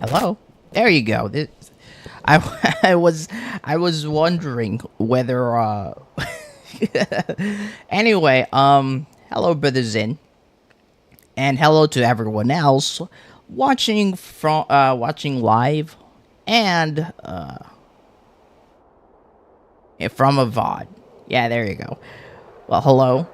Hello. There you go. I was wondering whether anyway, hello brothers in, and hello to everyone else watching watching live and from a VOD. Yeah, there you go. Well, hello.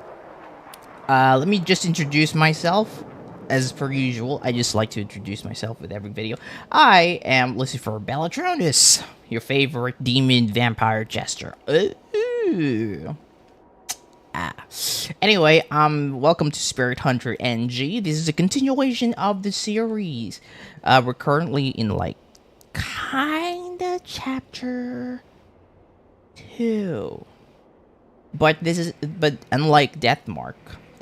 Let me just introduce myself. As per usual, I just like to introduce myself with every video. I am Lucifer Bellatronus, your favorite demon vampire jester. Ooh. Anyway, welcome to Spirit Hunter NG. This is a continuation of the series. We're currently in like kinda chapter 2. But unlike Deathmark,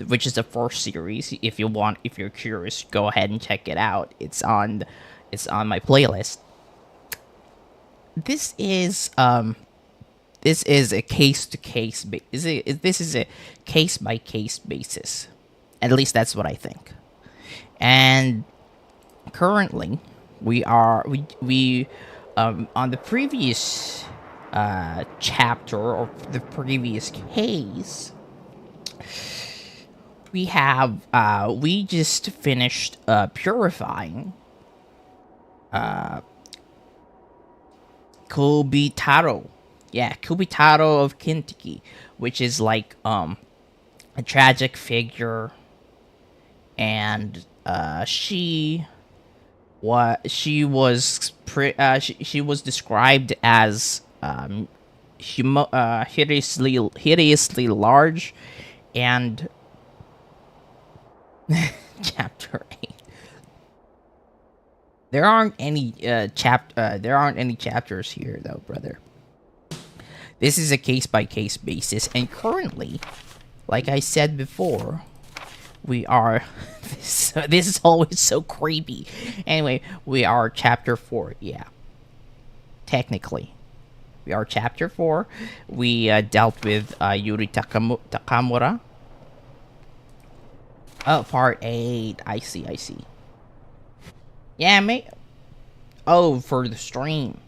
which is the first series, if you're curious, go ahead and check it out. It's on my playlist. This is a case to case this is a case by case basis. At least that's what I think. And currently we are on the previous chapter, or the previous case, we just finished purifying Kubitaro. Yeah, Kubitaro of Kintiki, which is like a tragic figure, and she was described as hideously large, and chapter 8. There aren't any chapters here though, brother. This is a case by case basis, and currently, like I said before, we are this is always so creepy. Anyway, we are chapter 4. Yeah. Technically, we are chapter 4. We dealt with Yuri Takamura. Oh, part 8. I see. Yeah, mate. Oh, for the stream.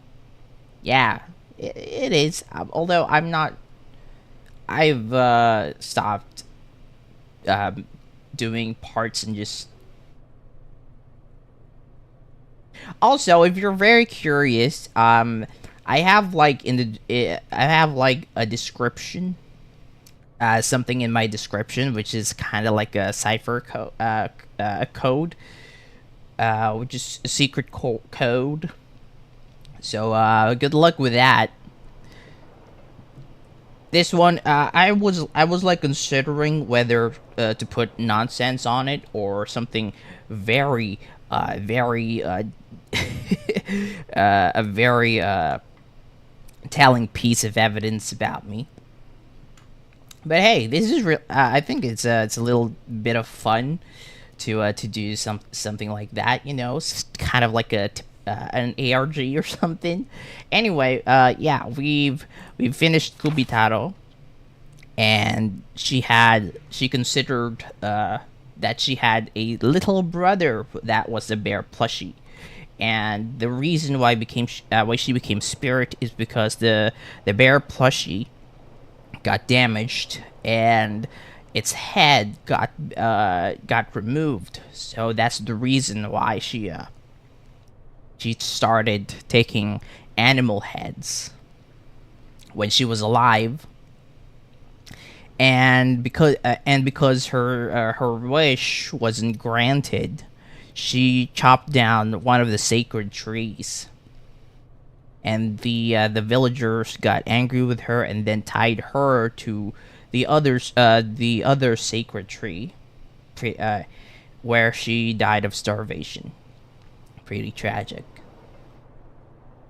Yeah, it is. Although I've stopped doing parts and just... Also, if you're very curious, I have like a description. Something in my description, which is kind of like a cipher code, which is a secret code. So good luck with that. This one, I was like considering whether to put nonsense on it or something very a very telling piece of evidence about me. But hey, this is real. I think it's a little bit of fun to do something like that. You know, it's kind of like an ARG or something. Anyway, yeah, we've finished Kubitaro, and she considered that she had a little brother that was a bear plushie, and the reason why she became spirit is because the bear plushie got damaged and its head got removed. So that's the reason why she started taking animal heads when she was alive. And because her wish wasn't granted, she chopped down one of the sacred trees. And the villagers got angry with her and then tied her to the other sacred tree, where she died of starvation. Pretty tragic.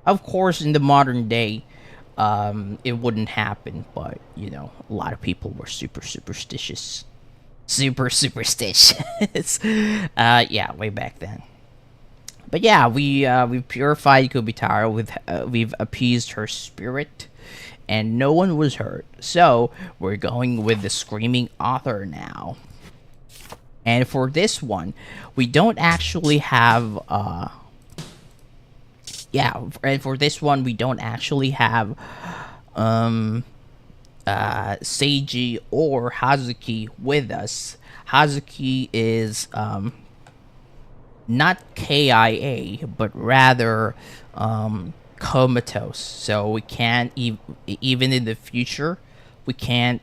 Of course, in the modern day, it wouldn't happen, but you know, a lot of people were super superstitious. Yeah, way back then. But yeah, we've purified Kubitaro. We've appeased her spirit, and no one was hurt. So we're going with the Screaming Author now. And for this one, we don't actually have yeah, and for this one, we don't actually have Seiji or Hazuki with us. Hazuki is not KIA, but rather comatose. So we can't even in the future, we can't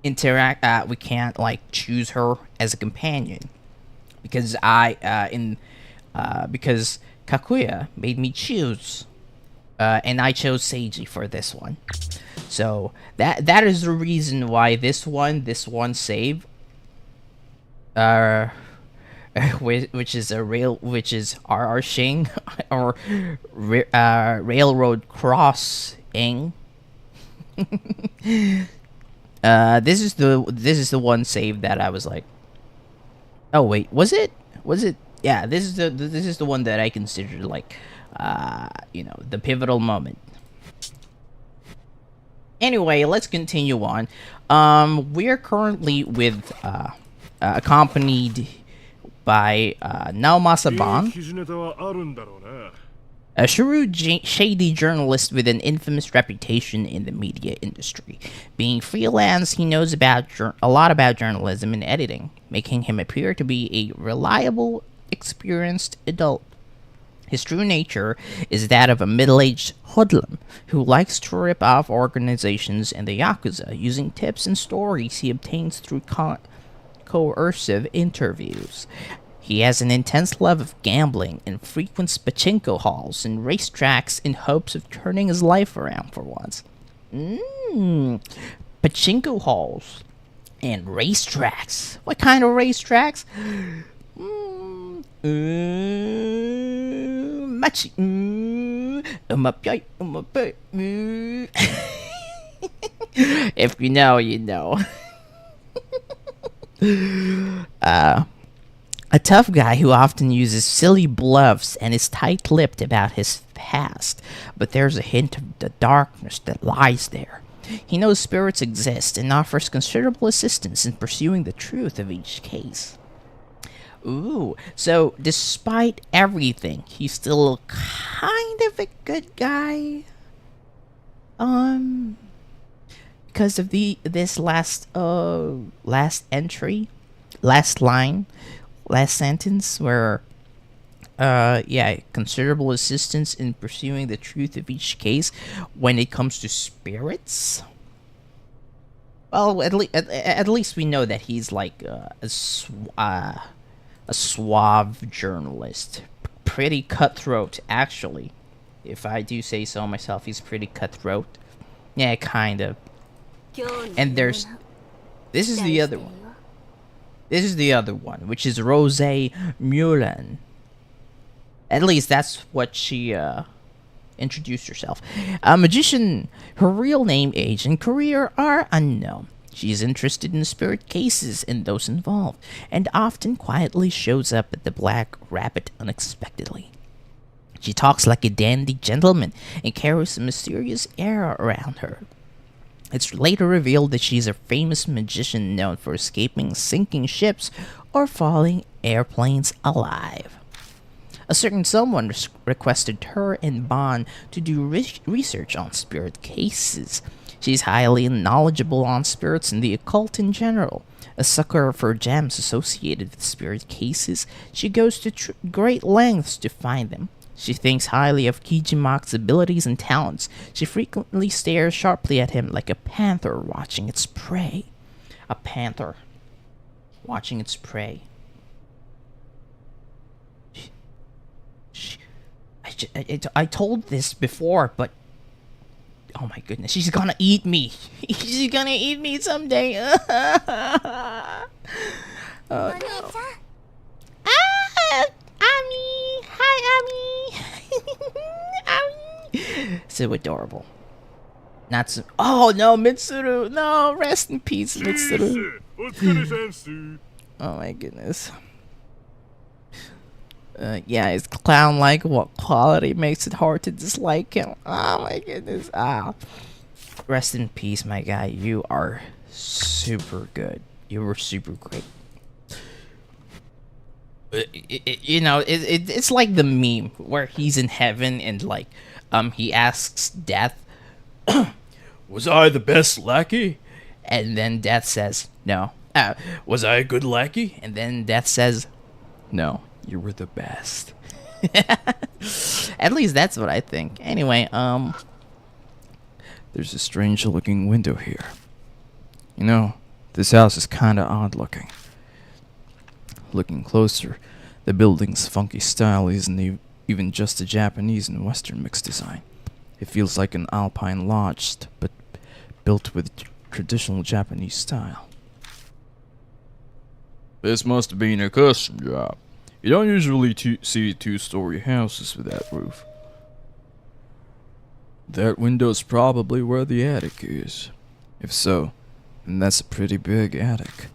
interact. We can't like choose her as a companion because because Kakuya made me choose, and I chose Seiji for this one. So that is the reason why this one save, which is RR Shing or railroad crossing. This is the one save that I was like, oh wait, was it? Yeah, this is the one that I considered like, the pivotal moment. Anyway, let's continue on. We are currently with accompanied by Naomasa-ban, a shrewd, shady journalist with an infamous reputation in the media industry. Being freelance, he knows a lot about journalism and editing, making him appear to be a reliable, experienced adult. His true nature is that of a middle-aged hoodlum who likes to rip off organizations and the Yakuza using tips and stories he obtains through coercive interviews. He has an intense love of gambling and frequents pachinko halls and racetracks in hopes of turning his life around for once. Pachinko halls and racetracks. What kind of racetracks? Machi. If you know, you know. A tough guy who often uses silly bluffs and is tight-lipped about his past, but there's a hint of the darkness that lies there. He knows spirits exist and offers considerable assistance in pursuing the truth of each case. Ooh, so despite everything, he's still kind of a good guy. Because of this last entry, last line, last sentence, where considerable assistance in pursuing the truth of each case when it comes to spirits. Well, at least we know that he's like a suave journalist, pretty cutthroat, actually. If I do say so myself, he's pretty cutthroat. Yeah, kind of. And this is the other one. This is the other one, which is Rose Mulan. At least that's what she introduced herself. A magician. Her real name, age, and career are unknown. She is interested in spirit cases and those involved, and often quietly shows up at the Black Rabbit unexpectedly. She talks like a dandy gentleman and carries a mysterious air around her. It's later revealed that she's a famous magician known for escaping sinking ships or falling airplanes alive. A certain someone requested her and Ban to do research on spirit cases. She's highly knowledgeable on spirits and the occult in general. A sucker for gems associated with spirit cases, she goes to great lengths to find them. She thinks highly of Kijimak's abilities and talents. She frequently stares sharply at him like a panther watching its prey. A panther watching its prey. I told this before, but oh my goodness, she's gonna eat me. She's gonna eat me someday. Oh no. Ami! Hi, Ami! Ami! So adorable. Not so. Oh no, Mitsuru! No, rest in peace, Mitsuru. Oh my goodness. Yeah, his clown-like quality makes it hard to dislike him. Oh my goodness. Rest in peace, my guy. You are super good. You were super great. It's like the meme where he's in heaven and like, he asks Death, Was I the best lackey? and then Death says, no. Was I a good lackey? And then Death says, no, you were the best. At least that's what I think. Anyway, There's a strange looking window here. You know, this house is kinda odd looking. Looking closer, the building's funky style isn't even just a Japanese and Western mixed design. It feels like an alpine lodge, but built with traditional Japanese style. This must have been a custom job. You don't usually see two-story houses with that roof. That window's probably where the attic is. If so, then that's a pretty big attic.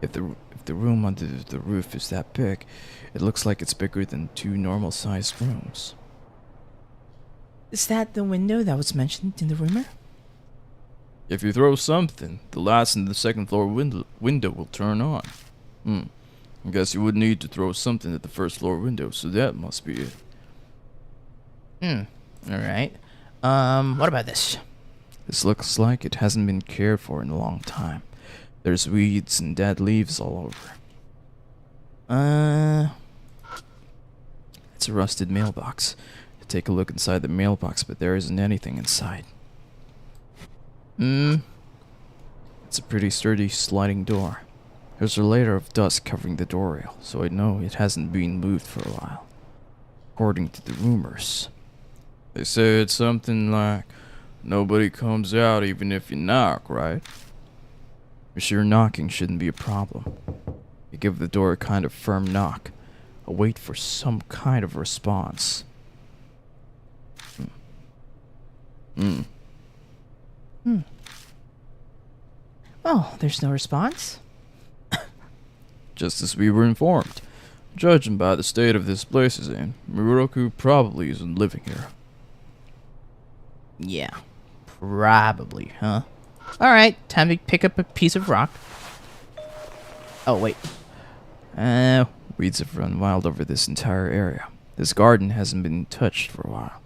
If the room under the roof is that big, it looks like it's bigger than 2 normal-sized rooms. is that the window that was mentioned in the rumor? If you throw something, the lights in the second floor window will turn on. I guess you would need to throw something at the first floor window, so that must be it. Alright. What about this? This looks like it hasn't been cared for in a long time. There's weeds and dead leaves all over. It's a rusted mailbox. You take a look inside the mailbox, but there isn't anything inside. It's a pretty sturdy sliding door. There's a layer of dust covering the door rail, so I know it hasn't been moved for a while. According to the rumors, they say it's something like, nobody comes out even if you knock, right? You're sure knocking shouldn't be a problem. You give the door a kind of firm knock, a wait for some kind of response. Oh, there's no response? Just as we were informed. Judging by the state of this place is in, Miroku probably isn't living here. Yeah, probably, huh? Alright, time to pick up a piece of rock. Oh, wait. Weeds have run wild over this entire area. This garden hasn't been touched for a while.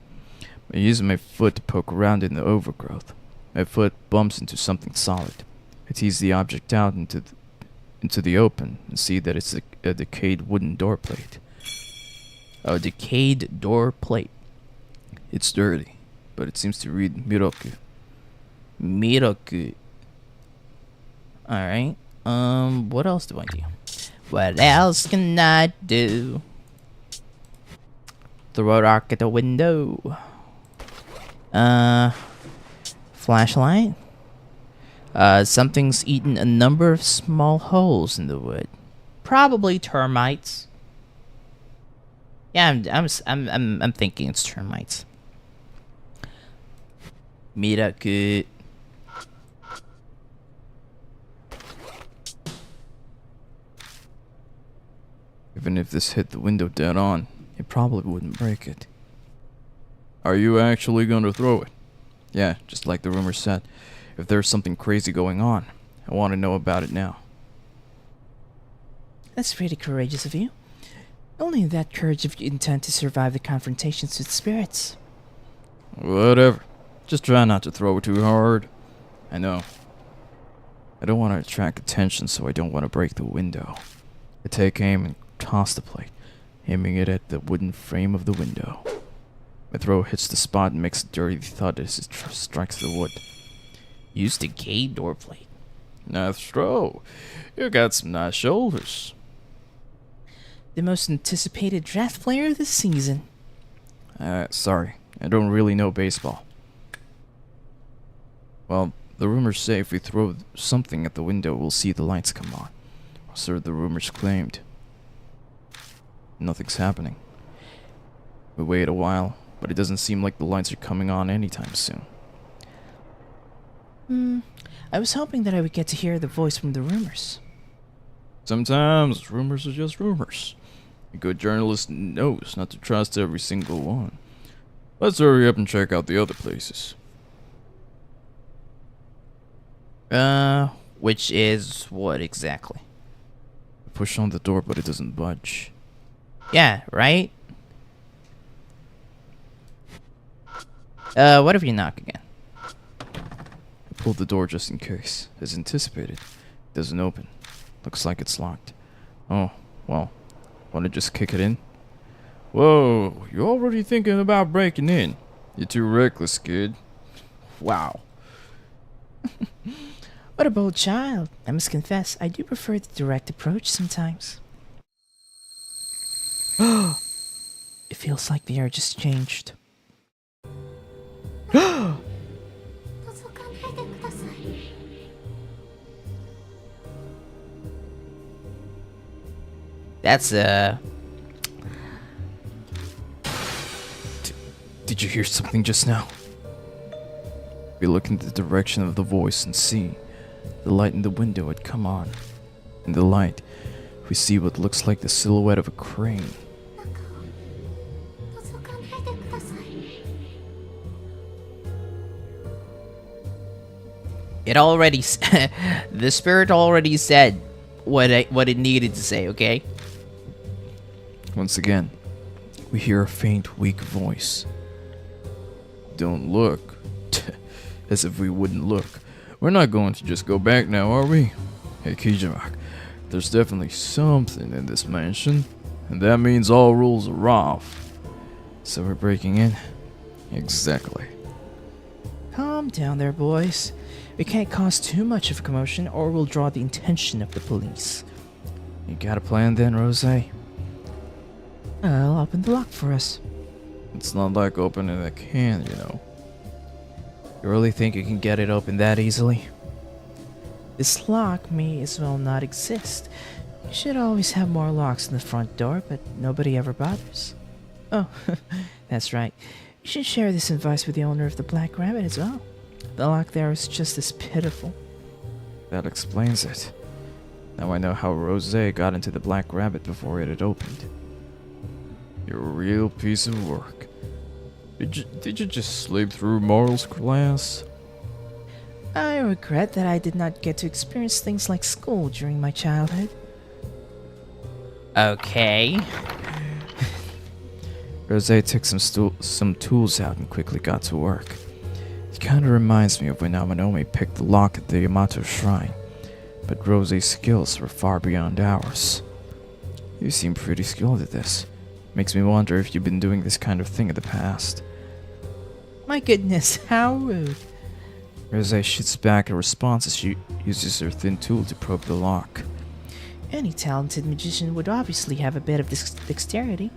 I'm using my foot to poke around in the overgrowth. My foot bumps into something solid. I tease the object out into the open and see that it's a decayed wooden door plate. A decayed door plate. It's dirty, but it seems to read Miroku. Miroku. Alright. What else do I do? What else can I do? Throw a rock at the window. Flashlight. Something's eaten a number of small holes in the wood. Probably termites. Yeah, I'm thinking it's termites. Miroku. Even if this hit the window dead on, it probably wouldn't break it. Are you actually going to throw it? Yeah, just like the rumor said. If there's something crazy going on, I want to know about it now. That's pretty courageous of you. Only that courage if you intend to survive the confrontations with spirits. Whatever. Just try not to throw it too hard. I know. I don't want to attract attention, so I don't want to break the window. I take aim and toss the plate, aiming it at the wooden frame of the window. My throw hits the spot and makes a dirty thud as it strikes the wood. Use decayed door plate. Nice throw. You got some nice shoulders. The most anticipated draft player of the season. Sorry. I don't really know baseball. Well, the rumors say if we throw something at the window, we'll see the lights come on. Or so the rumors claimed. Nothing's happening. We wait a while, but it doesn't seem like the lights are coming on anytime soon. I was hoping that I would get to hear the voice from the rumors. Sometimes rumors are just rumors. A good journalist knows not to trust every single one. Let's hurry up and check out the other places. Which is what exactly? push on the door, but it doesn't budge. Yeah, right? What if you knock again? I pulled the door just in case. As anticipated, it doesn't open. Looks like it's locked. Oh, well. Wanna just kick it in? Whoa, you're already thinking about breaking in. You're too reckless, kid. Wow. What a bold child. I must confess, I do prefer the direct approach sometimes. It feels like the air just changed. That's Did you hear something just now? We look in the direction of the voice and see the light in the window had come on. In the light, we see what looks like the silhouette of a crane. It already the spirit already said what it needed to say, okay? Once again, we hear a faint, weak voice. Don't look. As if we wouldn't look. We're not going to just go back now, are we? Hey, Kijima, there's definitely something in this mansion, and that means all rules are off. So we're breaking in? Exactly. Calm down there, boys. We can't cause too much of a commotion or we'll draw the attention of the police. You got a plan then, Rose? I'll open the lock for us. It's not like opening a can, you know. You really think you can get it open that easily? This lock may as well not exist. You should always have more locks than the front door, but nobody ever bothers. Oh, that's right. You should share this advice with the owner of the Black Rabbit as well. The lock there is just as pitiful. That explains it. Now I know how Rose got into the Black Rabbit before it had opened. You're a real piece of work. Did you just sleep through morals class? I regret that I did not get to experience things like school during my childhood. Okay. Rose took some tools out and quickly got to work. It kinda reminds me of when Amanome picked the lock at the Yamato Shrine, but Rose's skills were far beyond ours. You seem pretty skilled at this. Makes me wonder if you've been doing this kind of thing in the past. My goodness, how rude. Rose shoots back a response as she uses her thin tool to probe the lock. Any talented magician would obviously have a bit of dexterity.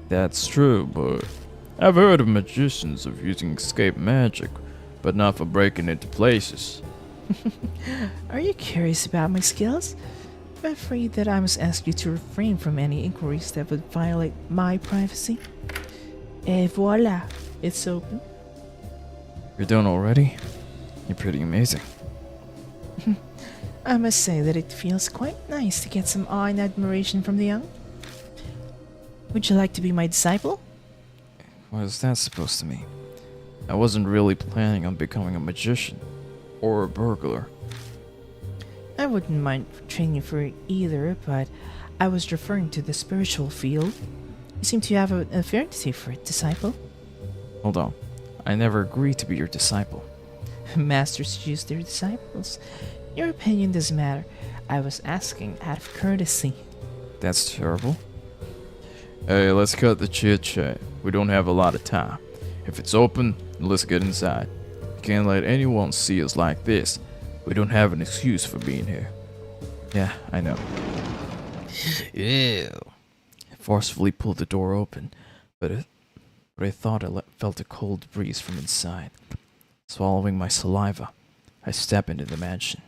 That's true, but I've heard of magicians of using escape magic, but not for breaking into places. Are you curious about my skills? I'm afraid that I must ask you to refrain from any inquiries that would violate my privacy. Et voila, it's open. You're done already? You're pretty amazing. I must say that it feels quite nice to get some awe and admiration from the young. Would you like to be my disciple? What is that supposed to mean? I wasn't really planning on becoming a magician. Or a burglar. I wouldn't mind training you for either, but I was referring to the spiritual field. You seem to have an affinity for it, disciple. Hold on. I never agreed to be your disciple. Masters choose their disciples. Your opinion doesn't matter. I was asking out of courtesy. That's terrible. Hey, let's cut the chit-chat. We don't have a lot of time. If it's open, let's get inside. You can't let anyone see us like this. We don't have an excuse for being here. Yeah, I know. Ew. I forcefully pulled the door open, but I thought I felt a cold breeze from inside. Swallowing my saliva, I step into the mansion.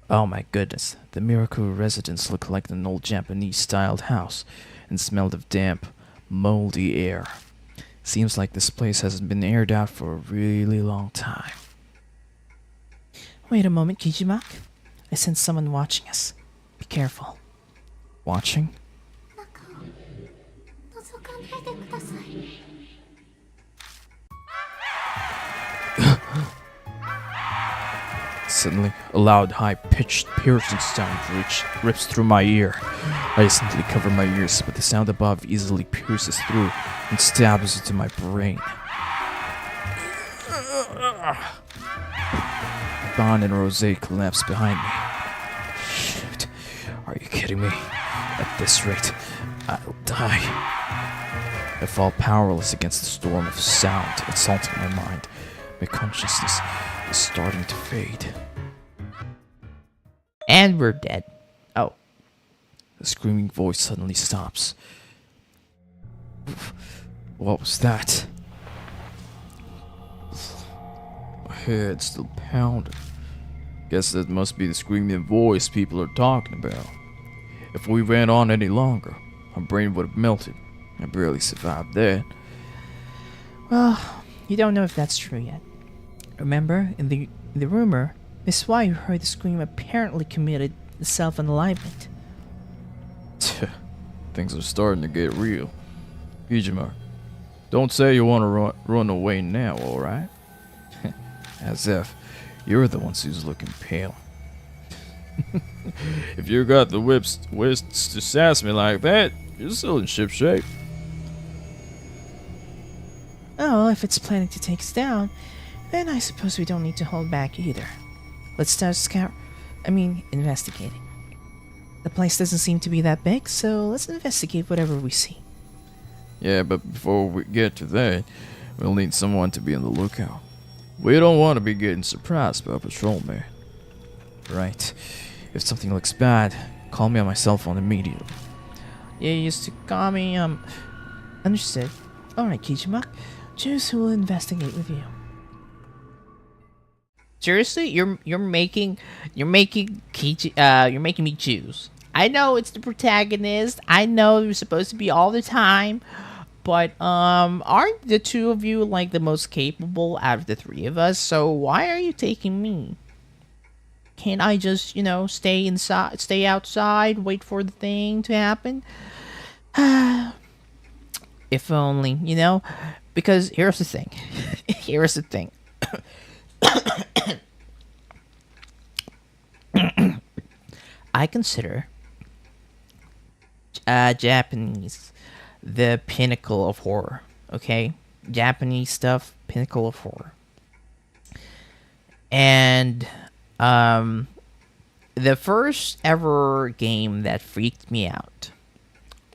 Oh my goodness, the Miracle residence looked like an old Japanese-styled house and smelled of damp, moldy air. Seems like this place hasn't been aired out for a really long time. Wait a moment, Kijima. I sense someone watching us. Be careful. Watching? Suddenly, a loud, high-pitched, piercing sound rips through my ear. I instantly cover my ears, but the sound above easily pierces through and stabs into my brain. Bon and Rose collapse behind me. Shoot. Are you kidding me? At this rate, I'll die. I fall powerless against the storm of sound assaulting my mind. My consciousness is starting to fade. And we're dead. Oh. The screaming voice suddenly stops. What was that? My head's still pounding. Guess that must be the screaming voice people are talking about. If we ran on any longer, my brain would have melted. I barely survived that. Well, you don't know if that's true yet. Remember, in the rumor, Miss Y, who heard the scream, apparently committed self-unalivement. Things are starting to get real. Ijmar, don't say you want to run away now, alright? As if you're the one who's looking pale. If you got the wits to sass me like that, you're still in ship shape. Oh, if it's planning to take us down, then I suppose we don't need to hold back either. Let's start investigating. The place doesn't seem to be that big, so let's investigate whatever we see. Yeah, but before we get to that, we'll need someone to be on the lookout. We don't want to be getting surprised by a patrolman. Right. If something looks bad, call me on my cell phone immediately. You used to call me, understood. Alright, Kijima. Choose who will investigate with you. Seriously? You're making me choose. I know it's the protagonist. I know you're supposed to be all the time. But, aren't the two of you, like, the most capable out of the three of us? So why are you taking me? Can't I just, stay outside, wait for the thing to happen? If only, Because here's the thing. I consider Japanese the pinnacle of horror, okay? Japanese stuff, pinnacle of horror. And the first ever game that freaked me out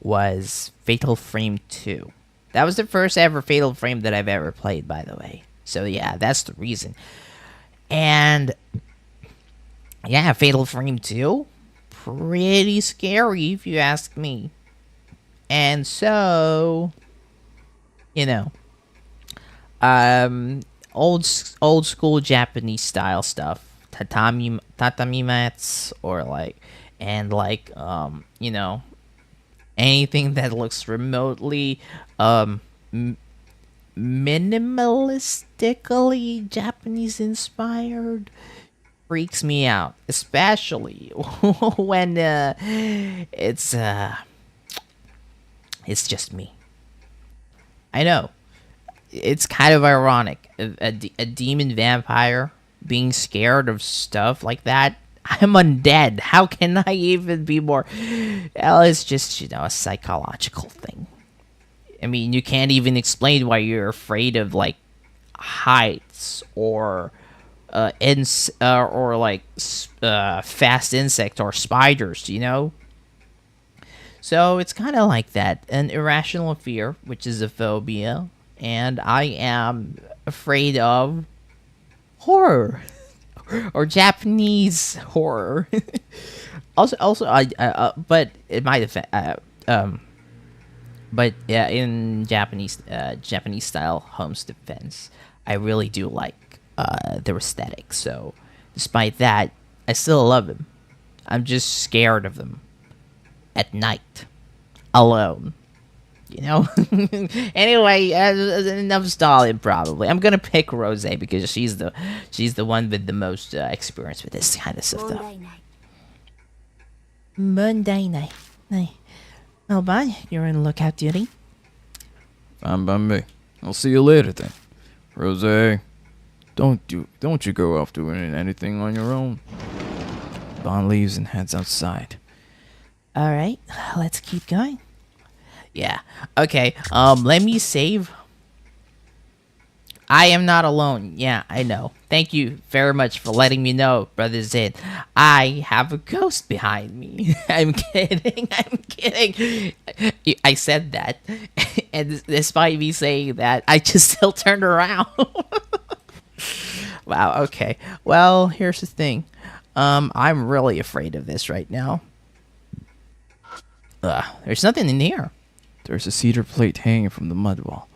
was Fatal Frame 2. That was the first ever Fatal Frame that I've ever played, by the way. So yeah, that's the reason. And yeah, Fatal Frame 2, pretty scary if you ask me. And so, old school Japanese style stuff, tatami mats, or anything that looks remotely minimalistically Japanese inspired freaks me out, especially when it's just me. I know it's kind of ironic, a demon vampire being scared of stuff like that. I'm undead. How can I even be more? Well, it's just, a psychological thing. I mean, you can't even explain why you're afraid of, heights or fast insects or spiders, So it's kind of like that. An irrational fear, which is a phobia. And I am afraid of horror. Or Japanese horror. But in my defense, but yeah, in Japanese style home's defense, I really do like their aesthetic. So, despite that, I still love them. I'm just scared of them at night, alone. Anyway, enough stalling. Probably, I'm gonna pick Rose because she's the one with the most experience with this kind of stuff. Monday night. Oh, bye. You're on lookout duty. Fine by me. I'll see you later then. Rose, Don't you go off doing anything on your own. Bond leaves and heads outside. All right, let's keep going. Yeah. Okay. Let me save. I am not alone. Yeah, I know. Thank you very much for letting me know, Brother Zid. I have a ghost behind me. I'm kidding. I'm kidding. I said that. And despite me saying that, I just still turned around. Wow, okay. Well, here's the thing. I'm really afraid of this right now. There's nothing in here. There's a cedar plate hanging from the mud wall.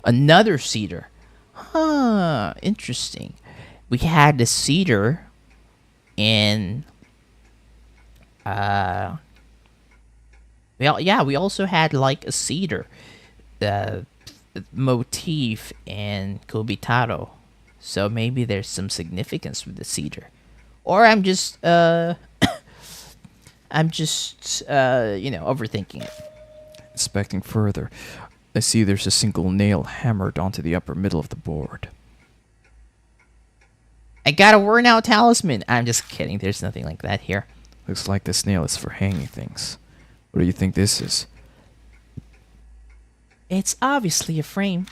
Another cedar. Huh, interesting. We had the cedar in we also had like a cedar motif in Kobitaro. So maybe there's some significance with the cedar. Or I'm just overthinking it. Inspecting further, I see there's a single nail hammered onto the upper middle of the board. I got a worn out talisman. I'm just kidding. There's nothing like that here. Looks like this nail is for hanging things. What do you think this is? It's obviously a frame.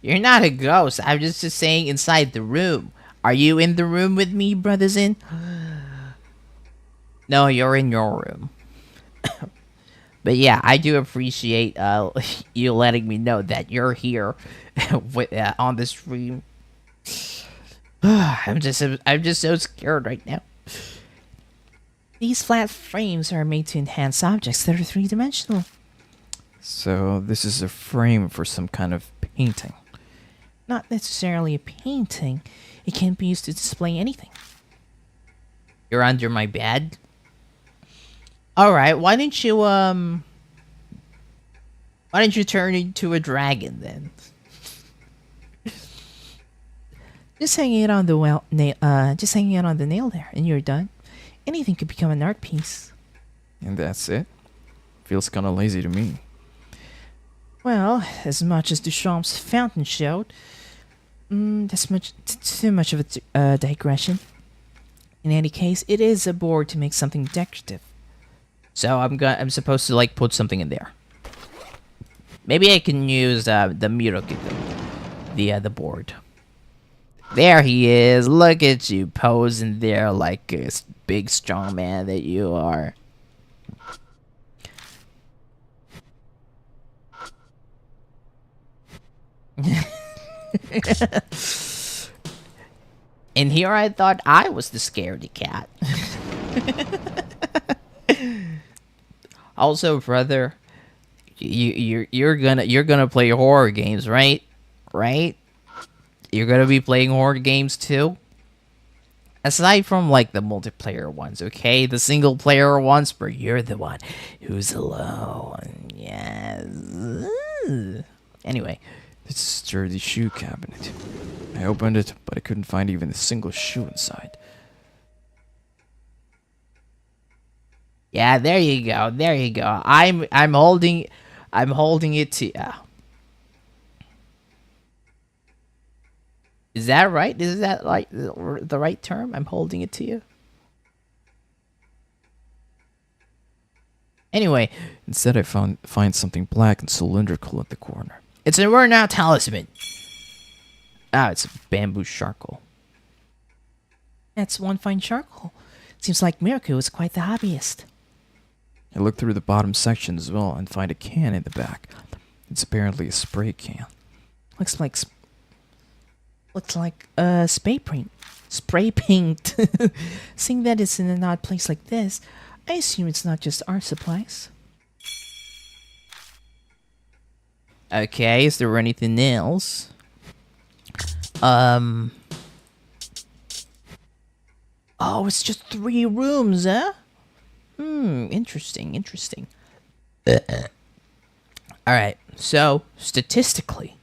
You're not a ghost. I'm just saying inside the room. Are you in the room with me, Brother Zin? No, you're in your room. But yeah, I do appreciate you letting me know that you're here on the stream. I'm just so scared right now. These flat frames are made to enhance objects that are three-dimensional. So this is a frame for some kind of painting. Not necessarily a painting. It can be used to display anything. You're under my bed? Alright, why don't you turn into a dragon then? Just hanging it on the nail there, and you're done. Anything could become an art piece. And that's it? Feels kinda lazy to me. Well, as much as Duchamp's fountain showed, that's too much of a digression. In any case, it is a board to make something decorative. So I'm supposed to like put something in there. Maybe I can use the ujwkjhyqd, the board. There he is. Look at you posing there like a big strong man that you are. And here I thought I was the scaredy cat. Also, brother, you're gonna play horror games, right? Right? You're gonna be playing horror games too? Aside from like the multiplayer ones, okay? The single player ones where you're the one who's alone. Yes. Anyway. This is a sturdy shoe cabinet. I opened it, but I couldn't find even a single shoe inside. Yeah, there you go. There you go. I'm holding it to you. Is that right? Is that like the right term? I'm holding it to you. Anyway, instead I find something black and cylindrical at the corner. It's a worn out talisman. Ah, it's bamboo charcoal. That's one fine charcoal. Seems like Miracle is quite the hobbyist. I look through the bottom section as well and find a can in the back. It's apparently a spray can. Looks like spray paint. Spray paint. Seeing that it's in an odd place like this, I assume it's not just art supplies. Okay, is there anything else? Oh, it's just 3 rooms, huh? Interesting. Alright, so, statistically,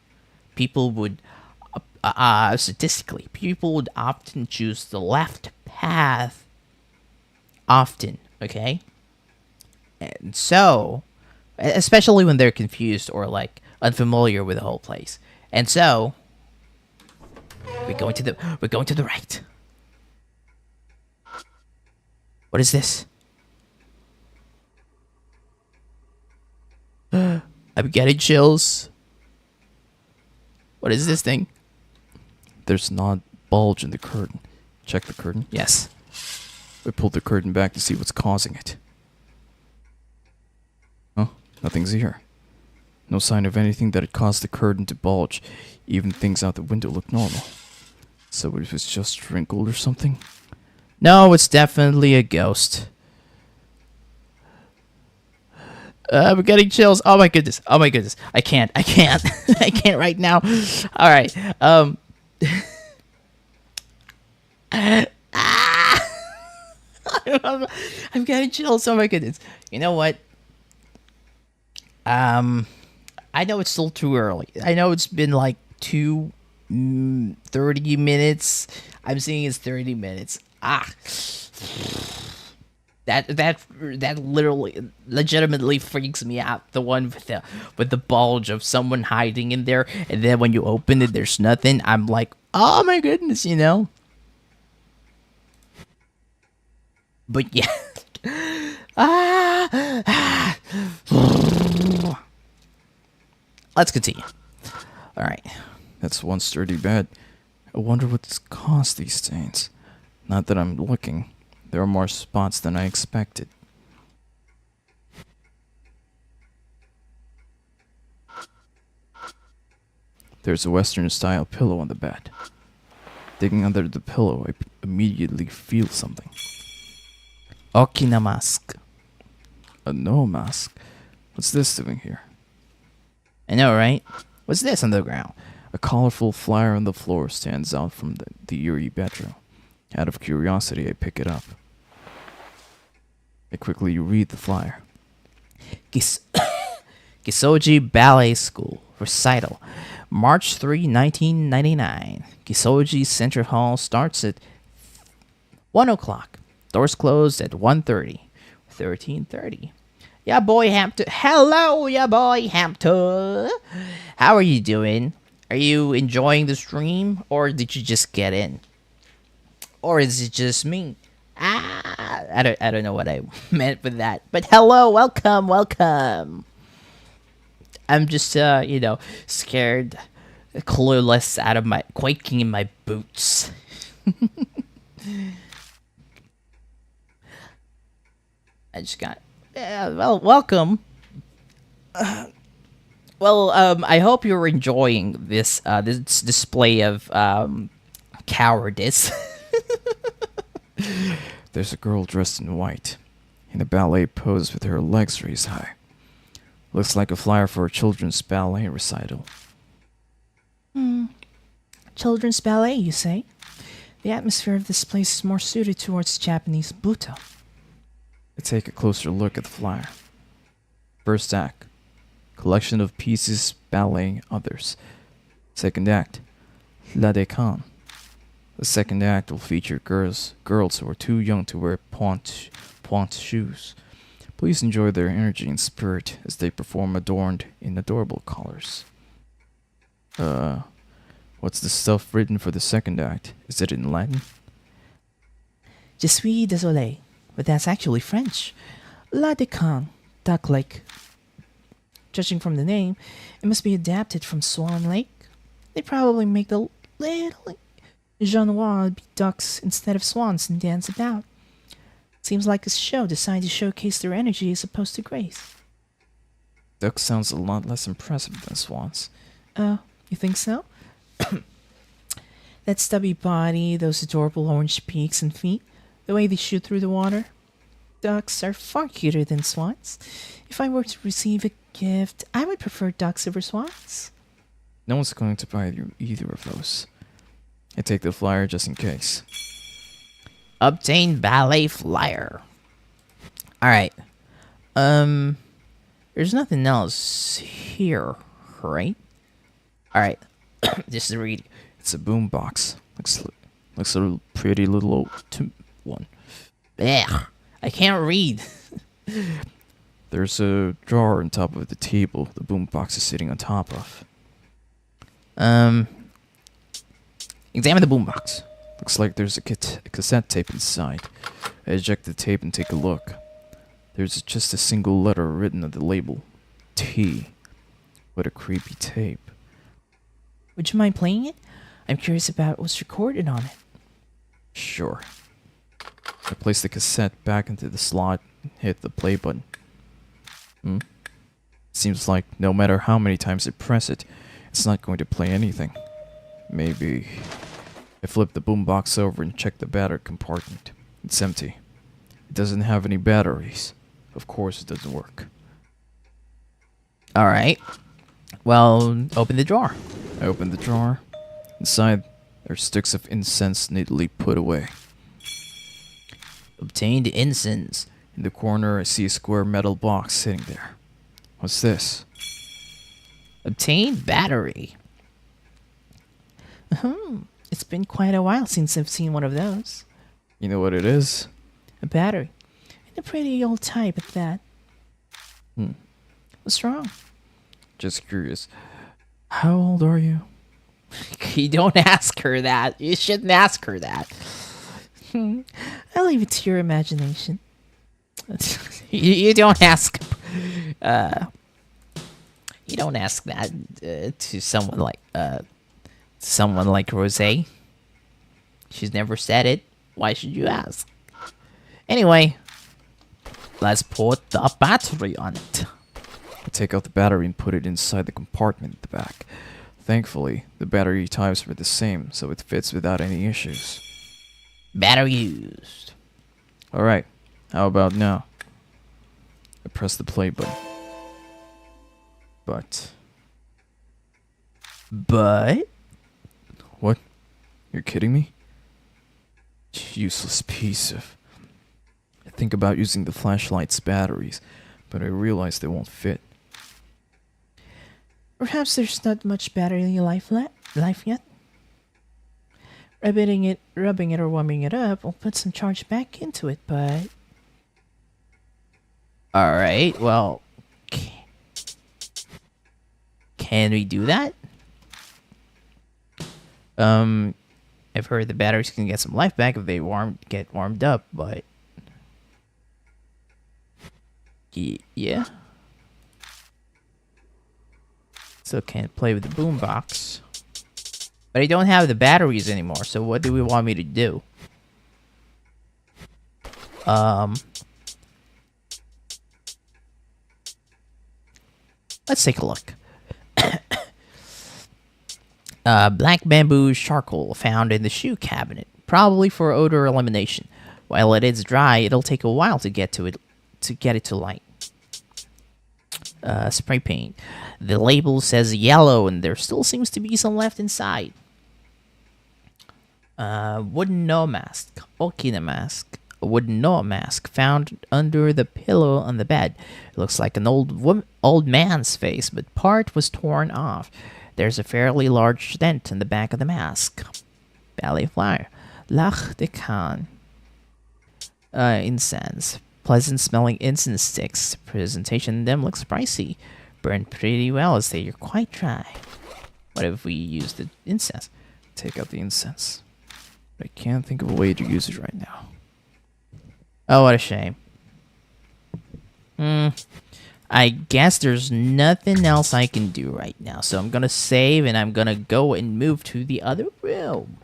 people would often choose the left path. Often, okay? And so, especially when they're confused or, like, unfamiliar with the whole place. And so, We're going to the right. What is this? I'm getting chills. What is this thing? There's an odd bulge in the curtain. Check the curtain. Yes. We pulled the curtain back to see what's causing it. Oh, nothing's here. No sign of anything that had caused the curtain to bulge. Even things out the window look normal. So it was just wrinkled or something? No, it's definitely a ghost. I'm getting chills. Oh my goodness. Oh my goodness. I can't. I can't right now. All right. I'm getting chills. Oh my goodness. You know what? I know it's still too early. I know it's been like 30 minutes. I'm seeing it's 30 minutes. That literally legitimately freaks me out. The one with the bulge of someone hiding in there, and then when you open it, there's nothing. I'm like, oh my goodness, you know. But yeah. Let's continue. All right. That's one sturdy bed. I wonder what's caused these stains. Not that I'm looking. There are more spots than I expected. There's a Western-style pillow on the bed. Digging under the pillow, I immediately feel something. Okina mask. A no mask? What's this doing here? I know, right? What's this on the ground? A colorful flyer on the floor stands out from the eerie bedroom. Out of curiosity, I pick it up. I quickly read the flyer. Gisoji Ballet School Recital, March 3, 1999. Gisoji Central Hall starts at 1 o'clock. Doors closed at 1:30. 13:30. Ya boy Hampton. Hello, ya boy Hampton. How are you doing? Are you enjoying the stream, or did you just get in? Or is it just me? I don't know what I meant with that. But hello, welcome. I'm just scared, clueless, out of my quaking in my boots. I just got welcome. I hope you're enjoying this display of cowardice. There's a girl dressed in white, in a ballet pose with her legs raised high. Looks like a flyer for a children's ballet recital. Children's ballet, you say? The atmosphere of this place is more suited towards Japanese buto. I take a closer look at the flyer. First act, collection of pieces, ballet, others. Second act, La Décan. The second act will feature girls who are too young to wear pointe shoes. Please enjoy their energy and spirit as they perform adorned in adorable colors. What's the stuff written for the second act? Is it in Latin? Je suis désolé, but that's actually French. La Décan, Duck Lake. Judging from the name, it must be adapted from Swan Lake. They probably make the little Genois be ducks instead of swans and dance about. Seems like a show designed to showcase their energy as opposed to grace. Duck sounds a lot less impressive than swans. Oh, you think so? That stubby body, those adorable orange beaks and feet, the way they shoot through the water. Ducks are far cuter than swans. If I were to receive a gift, I would prefer ducks over swans. No one's going to buy you either of those. I take the flyer just in case. Obtain ballet flyer. Alright. There's nothing else here, right? Alright. Just to read. It's a boombox. Looks a pretty little old one. Ugh. I can't read. There's a drawer on top of the table the boombox is sitting on top of. Examine the boombox. Looks like there's a cassette tape inside. I eject the tape and take a look. There's just a single letter written on the label. T. What a creepy tape. Would you mind playing it? I'm curious about what's recorded on it. Sure. I place the cassette back into the slot and hit the play button. Seems like no matter how many times I press it, it's not going to play anything. Maybe... I flip the boombox over and check the battery compartment. It's empty. It doesn't have any batteries. Of course it doesn't work. Alright. Well, open the drawer. I open the drawer. Inside, there are sticks of incense neatly put away. Obtained incense. In the corner, I see a square metal box sitting there. What's this? Obtained battery. It's been quite a while since I've seen one of those. You know what it is? A battery. And a pretty old type at that. What's wrong? Just curious. How old are you? You don't ask her that. You shouldn't ask her that. I'll leave it to your imagination. You don't ask. You don't ask that to someone like Rose. She's never said it. Why should you ask? Anyway, let's put the battery on it. I take out the battery and put it inside the compartment at the back. Thankfully, the battery types were the same, so it fits without any issues. Battery used. Alright, how about now? I press the play button. But... What? You're kidding me? Useless piece of... I think about using the flashlight's batteries, but I realize they won't fit. Perhaps there's not much battery life yet. Rubbing it or warming it up will put some charge back into it, but... Alright, well... Can we do that? I've heard the batteries can get some life back if they get warmed up, but... Yeah. Still can't play with the boombox. But I don't have the batteries anymore, so what do we want me to do? Let's take a look. Black bamboo charcoal found in the shoe cabinet, probably for odor elimination. While it is dry, it'll take a while to get it to light. Spray paint. The label says yellow, and there still seems to be some left inside. Wooden no mask. Okina mask. A wooden no mask found under the pillow on the bed. It looks like an old man's face, but part was torn off. There's a fairly large dent in the back of the mask. Ballet flyer. Lach de Khan. Incense. Pleasant smelling incense sticks. Presentation of them looks pricey. Burned pretty well as they are quite dry. What if we use the incense? Take out the incense. But I can't think of a way to use it right now. Oh, what a shame. I guess there's nothing else I can do right now. So I'm gonna save and I'm gonna go and move to the other room.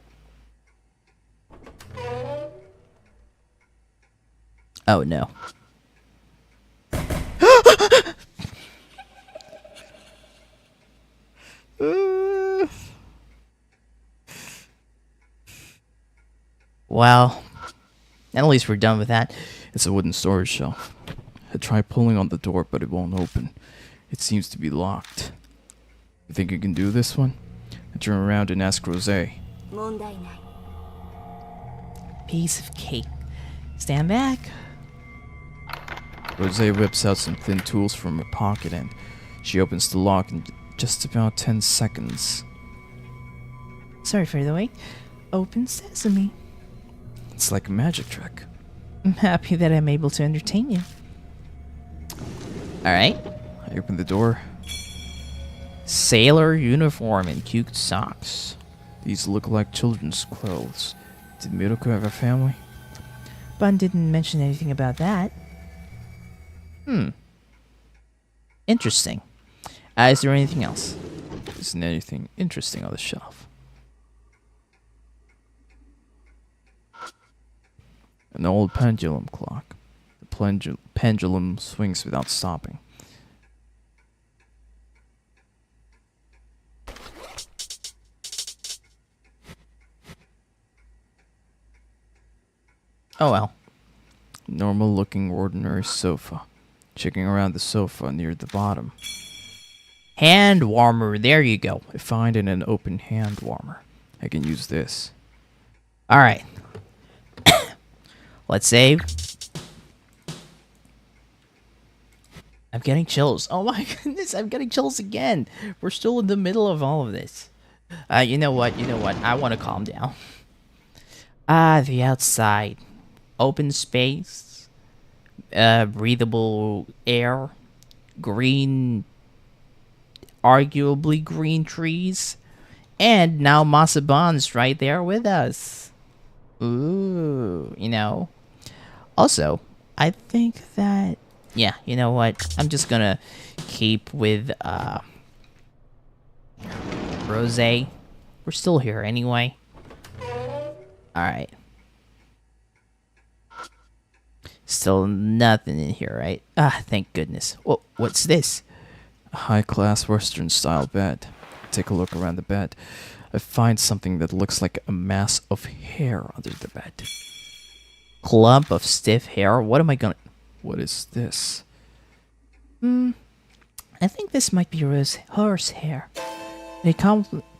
Oh no. Well, at least we're done with that. It's a wooden storage shelf. I try pulling on the door, but it won't open. It seems to be locked. You think you can do this one? I turn around and ask Rose. Piece of cake. Stand back. Rose whips out some thin tools from her pocket and she opens the lock in just about 10 seconds. Sorry for the wait. Open sesame. It's like a magic trick. I'm happy that I'm able to entertain you. Alright. I open the door. Sailor uniform and cute socks. These look like children's clothes. Did Miracle have a family? Bun didn't mention anything about that. Interesting. Is there anything else? Isn't anything interesting on the shelf? An old pendulum clock. The pendulum swings without stopping. Oh well. Normal looking ordinary sofa. Checking around the sofa near the bottom. Hand warmer, there you go. I find an open hand warmer. I can use this. Alright. Let's save. I'm getting chills. Oh my goodness, I'm getting chills again. We're still in the middle of all of this. You know what? I want to calm down. The outside. Open space. Breathable air. Green, arguably green trees. And now Masaban's right there with us. Ooh, you know. Also, I think that, yeah, you know what? I'm just gonna keep with Rose. We're still here anyway. Alright. Still nothing in here, right? Thank goodness. What's this? A high-class Western-style bed. Take a look around the bed. I find something that looks like a mass of hair under the bed. Clump of stiff hair? What am I gonna... What is this? I think this might be horse hair. It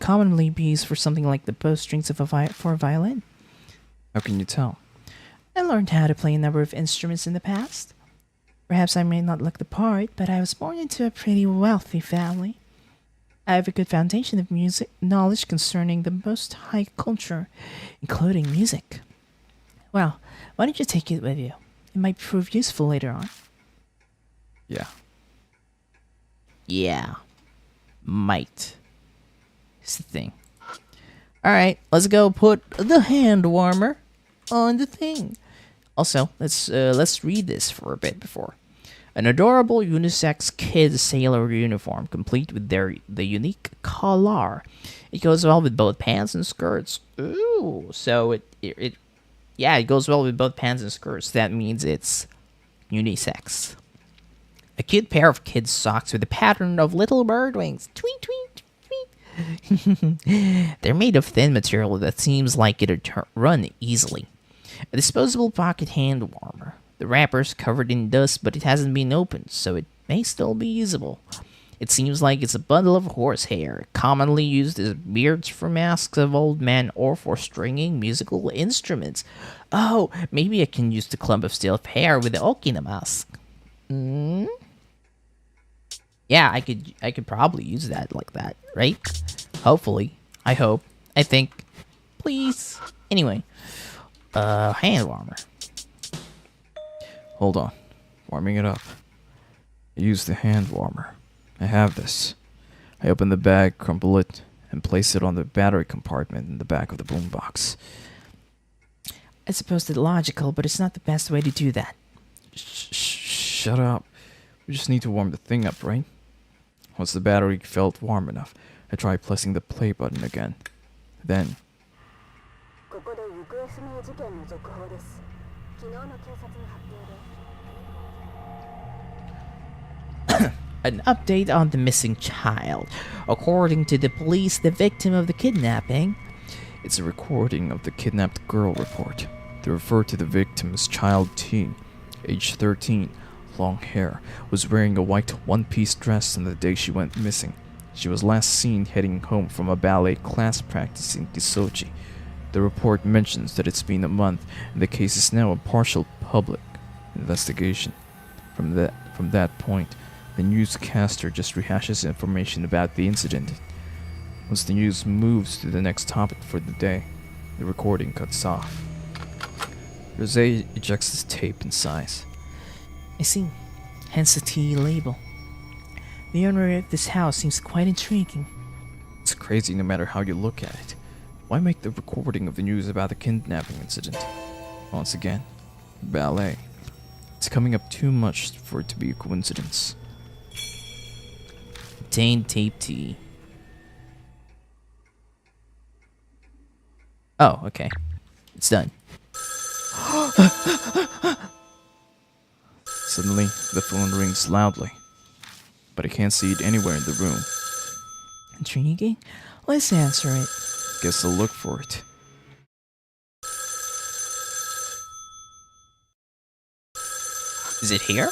commonly be used for something like the bowstrings of for a violin. How can you tell? I learned how to play a number of instruments in the past. Perhaps I may not look the part, but I was born into a pretty wealthy family. I have a good foundation of music knowledge concerning the most high culture, including music. Well, why don't you take it with you? It might prove useful later on. Yeah. Yeah. Might. It's the thing. Alright, let's go put the hand warmer on the thing. Also, let's read this for a bit before. An adorable unisex kid sailor uniform, complete with the unique collar. It goes well with both pants and skirts. Ooh, so it goes well with both pants and skirts. That means it's unisex. A cute pair of kids' socks with a pattern of little bird wings. Tweet, tweet, tweet. They're made of thin material that seems like it'd run easily. A disposable pocket hand warmer. The wrapper's covered in dust, but it hasn't been opened, so it may still be usable. It seems like it's a bundle of horsehair, commonly used as beards for masks of old men or for stringing musical instruments. Oh, maybe I can use the clump of stiff hair with the okina mask. Yeah, I could probably use that like that, right? Hopefully. I hope. I think. Please. Anyway. Hand warmer. Hold on. Warming it up. I use the hand warmer. I have this. I open the bag, crumple it, and place it on the battery compartment in the back of the boombox. I suppose it's logical, but it's not the best way to do that. Shut up. We just need to warm the thing up, right? Once the battery felt warm enough, I tried pressing the play button again. Then... An update on the missing child. According to the police, the victim of the kidnapping... It's a recording of the kidnapped girl report. They refer to the victim as Child T, age 13, long hair, was wearing a white one-piece dress on the day she went missing. She was last seen heading home from a ballet class practice in Kisoji. The report mentions that it's been a month, and the case is now a partial public investigation. From that point, the newscaster just rehashes information about the incident. Once the news moves to the next topic for the day, the recording cuts off. Rose ejects his tape and sighs. I see. Hence the T label. The owner of this house seems quite intriguing. It's crazy no matter how you look at it. Why make the recording of the news about the kidnapping incident? Once again, ballet. It's coming up too much for it to be a coincidence. Obtain tape T. Oh, okay. It's done. Suddenly, the phone rings loudly, but I can't see it anywhere in the room. Intriguing? Let's answer it. Guess I'll look for it. Is it here?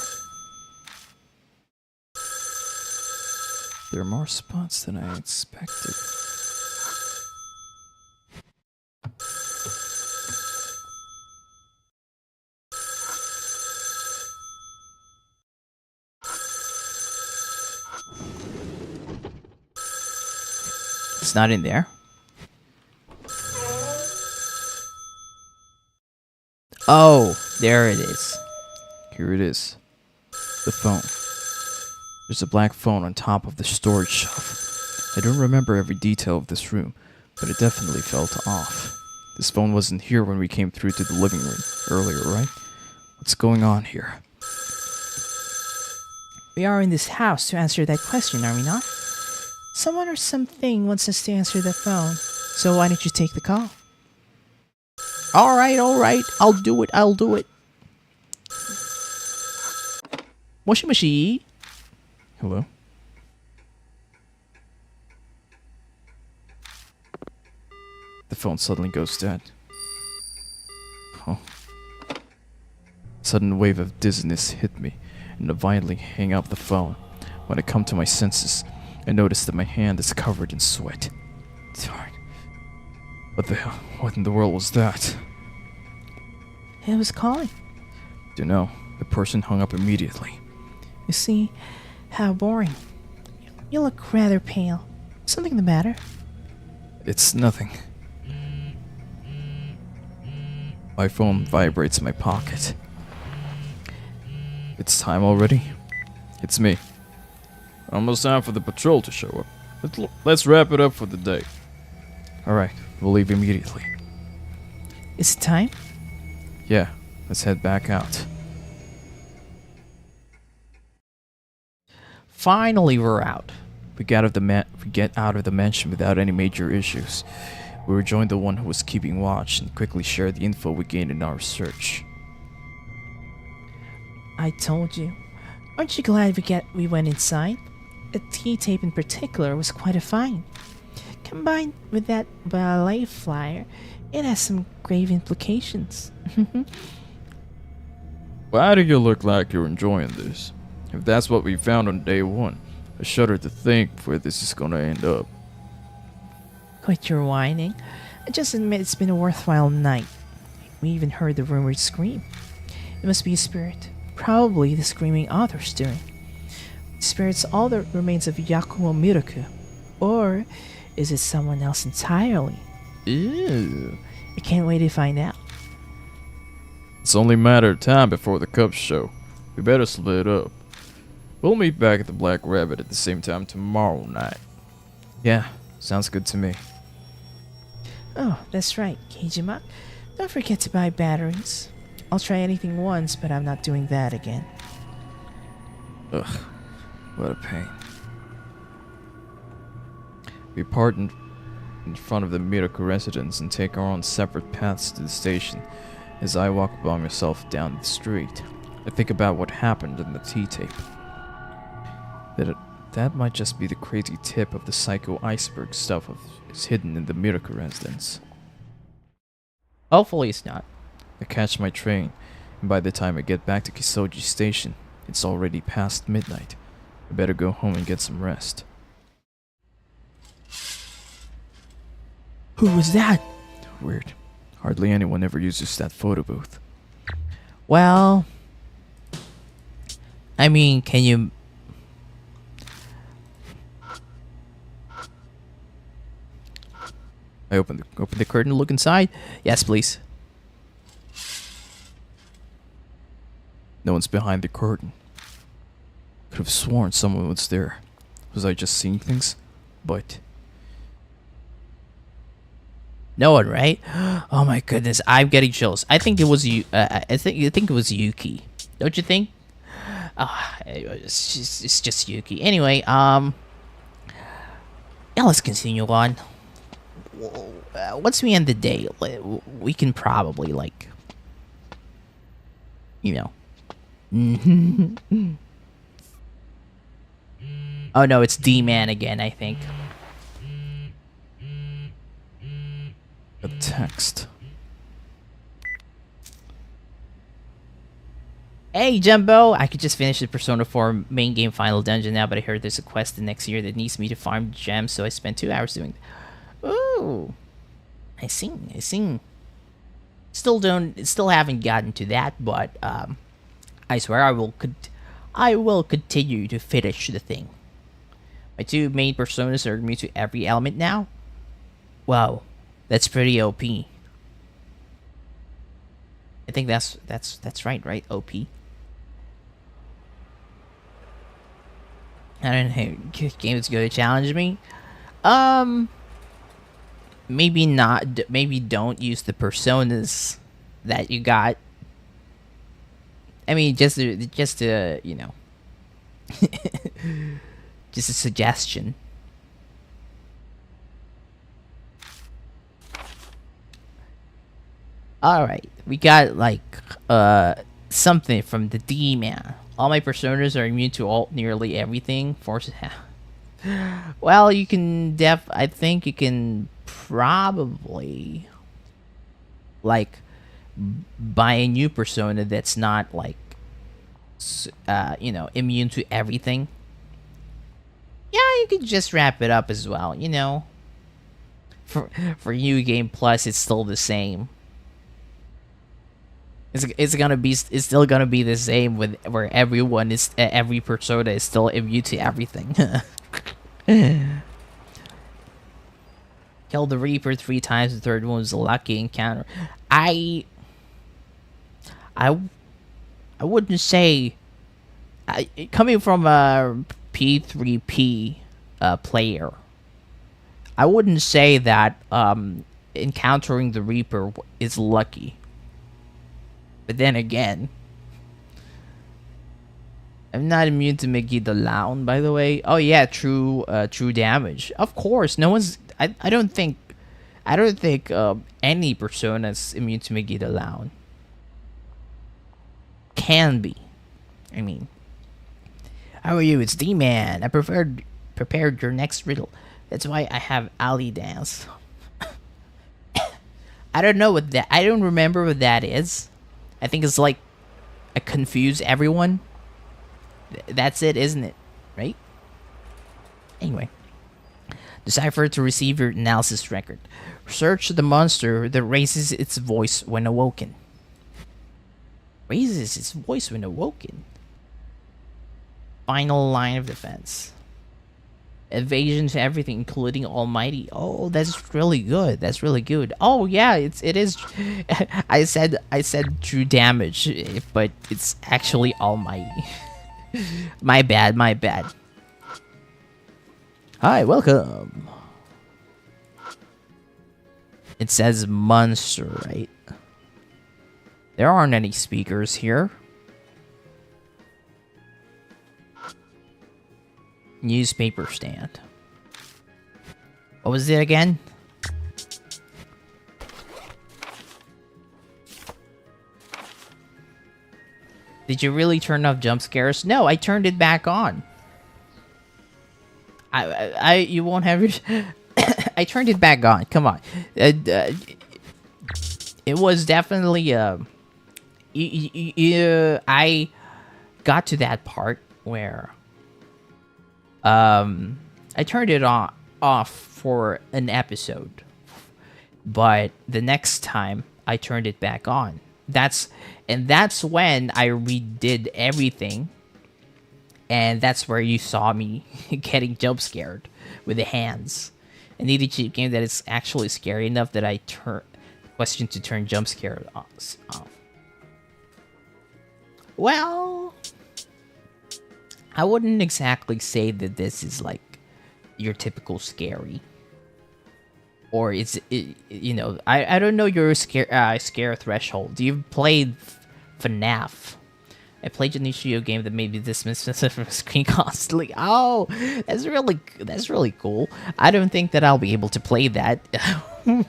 There are more spots than I expected. It's not in there. Oh, there it is. Here it is. The phone. There's a black phone on top of the storage shelf. I don't remember every detail of this room, but it definitely felt off. This phone wasn't here when we came through to the living room earlier, right? What's going on here? We are in this house to answer that question, are we not? Someone or something wants us to answer the phone, so why don't you take the call? Alright, I'll do it. Moshi moshi. Hello? The phone suddenly goes dead. Oh. A sudden wave of dizziness hit me, and I violently hang up the phone. When I come to my senses, I notice that my hand is covered in sweat. Darn. What in the world was that? It was calling. Dunno. The person hung up immediately. You see, how boring. You look rather pale. Something the matter? It's nothing. My phone vibrates in my pocket. It's time already? It's me. Almost time for the patrol to show up. Let's wrap it up for the day. Alright, we'll leave immediately. Is it time? Yeah, let's head back out. Finally, we're out. We get out of the mansion without any major issues. We rejoined the one who was keeping watch and quickly shared the info we gained in our search. I told you. Aren't you glad we went inside? A T-tape in particular was quite a find. Combined with that ballet flyer, it has some grave implications. Why do you look like you're enjoying this? If that's what we found on day one, I shudder to think where this is gonna end up. Quit your whining. I just admit it's been a worthwhile night. We even heard the rumored scream. It must be a spirit. Probably the screaming author's doing. The spirit's all that remains of Yakumo. Or is it someone else entirely? Ooh. I can't wait to find out. It's only a matter of time before the Cubs show. We better split up. We'll meet back at the Black Rabbit at the same time tomorrow night. Yeah, sounds good to me. Oh, that's right, Keijima. Don't forget to buy batteries. I'll try anything once, but I'm not doing that again. Ugh, what a pain. We part in front of the Miracle residence and take our own separate paths to the station. As I walk by myself down the street, I think about what happened in the T-tape. That might just be the crazy tip of the psycho iceberg stuff is hidden in the Miracle residence. Hopefully it's not. I catch my train, and by the time I get back to Kisoji Station, it's already past midnight. I better go home and get some rest. Who was that? Weird. Hardly anyone ever uses that photo booth. Well, I mean, can you... I open the curtain look inside? Yes, please. No one's behind the curtain. Could have sworn someone was there. Was I just seeing things? But No one, right? Oh my goodness, I'm getting chills. I think it was you. I think it was Yuki. Don't you think? It's just Yuki. Anyway, yeah, let's continue on. Once we end the day, we can probably like, you know. Oh no, it's D-Man again, I think. A text. Hey Jumbo, I could just finish the Persona 4 main game final dungeon now, but I heard there's a quest the next year that needs me to farm gems, so I spent 2 hours doing it. Ooh. I see. Still haven't gotten to that, but I swear I will continue to finish the thing. My 2 main personas are immune to every element now. Wow, that's pretty OP. I think that's right? OP. I don't know. Game is going to challenge me. Maybe not. Maybe don't use the personas that you got. I mean, just to you know, just a suggestion. All right, we got like something from the D-Man. All my personas are immune to nearly everything. Forces. Well, you can I think you can probably like buy a new persona that's not like you know, immune to everything. Yeah, you could just wrap it up as well, you know. For New Game Plus, it's still the same. It's still gonna be the same with where everyone is every persona is still immune to everything. Kill the Reaper 3 times. The third one was a lucky encounter. I wouldn't say, coming from a P3P player, I wouldn't say that encountering the Reaper is lucky. But then again, I'm not immune to Megiddo Loun, by the way. Oh yeah, true damage. Of course, no one's. I don't think any persona's immune to Megiddo Loun. Can be. I mean, how are you? It's D-Man. I prepared your next riddle. That's why I have Ali dance. I don't know what that. I don't remember what that is. I think it's like I confuse everyone. That's it, isn't it? Right? Anyway. Decipher to receive your analysis record. Search the monster that raises its voice when awoken. Raises its voice when awoken. Final line of defense. Evasion to everything, including Almighty. Oh, that's really good. That's really good. Oh yeah, it is. I said true damage, but it's actually Almighty. My bad. Hi, welcome. It says monster, right? There aren't any speakers here. Newspaper stand. What was it again? Did you really turn off jump scares? No, I turned it back on. You won't have your. I turned it back on. Come on. It was definitely I got to that part where I turned it off for an episode, but the next time I turned it back on. That's when I redid everything, and that's where you saw me getting jump scared with the hands. I need a cheap game that is actually scary enough that I question to turn jump scare off. Well, I wouldn't exactly say that this is like your typical scary. or is it, you know, I don't know your scare threshold. You've played FNAF. I played an issue game that made me dismiss from the screen constantly. Oh, that's really cool. I don't think that I'll be able to play that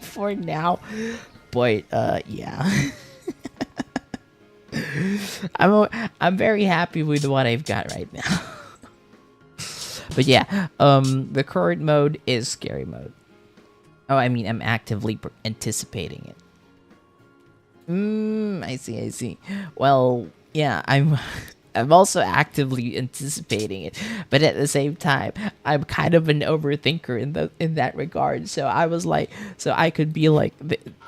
for now, but yeah. I'm very happy with what I've got right now. But yeah, the current mode is scary mode. Oh, I mean, I'm actively anticipating it. I see. Well, yeah, I'm also actively anticipating it, but at the same time, I'm kind of an overthinker in that regard. So I was like, so I could be like,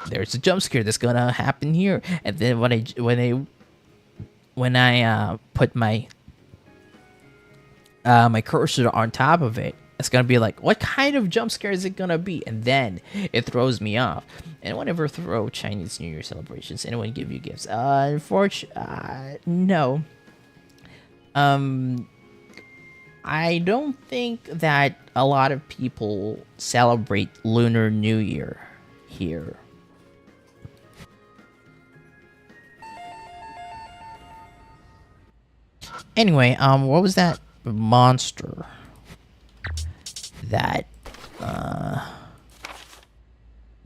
there's a jump scare that's gonna happen here, and then when I put my my cursor on top of it, it's gonna be like, what kind of jump scare is it gonna be? And then it throws me off. Anyone ever throw Chinese New Year celebrations? Anyone give you gifts? Unfortunately, no. I don't think that a lot of people celebrate Lunar New Year here. Anyway, what was that monster that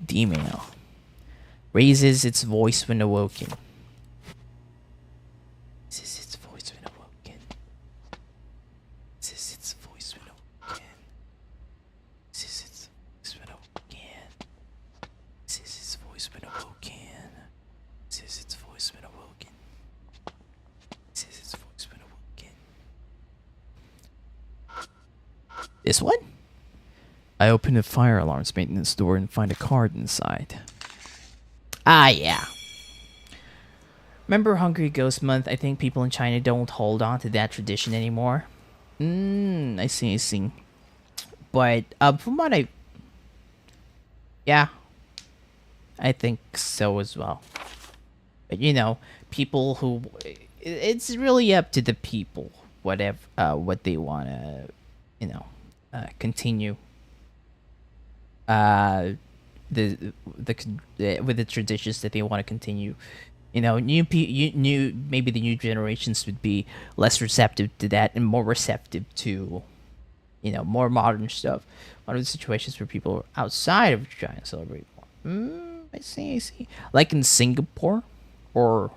D-mail raises its voice when awoken? Raises its voice when awoken. Raises its voice when awoken. Raises its voice when awoken. Raises its voice when awoken. Raises its voice when awoken. Raises its voice when awoken. This one? I open the fire alarm's maintenance door and find a card inside. Ah, yeah. Remember Hungry Ghost Month? I think people in China don't hold on to that tradition anymore. I see. But, from what yeah, I think so as well. But, you know, people who... It's really up to the people, whatever, what they want to, you know, continue. With the traditions that they want to continue. You know, maybe the new generations would be less receptive to that and more receptive to, you know, more modern stuff. One of the situations where people are outside of China celebrate more. I see. Like in Singapore or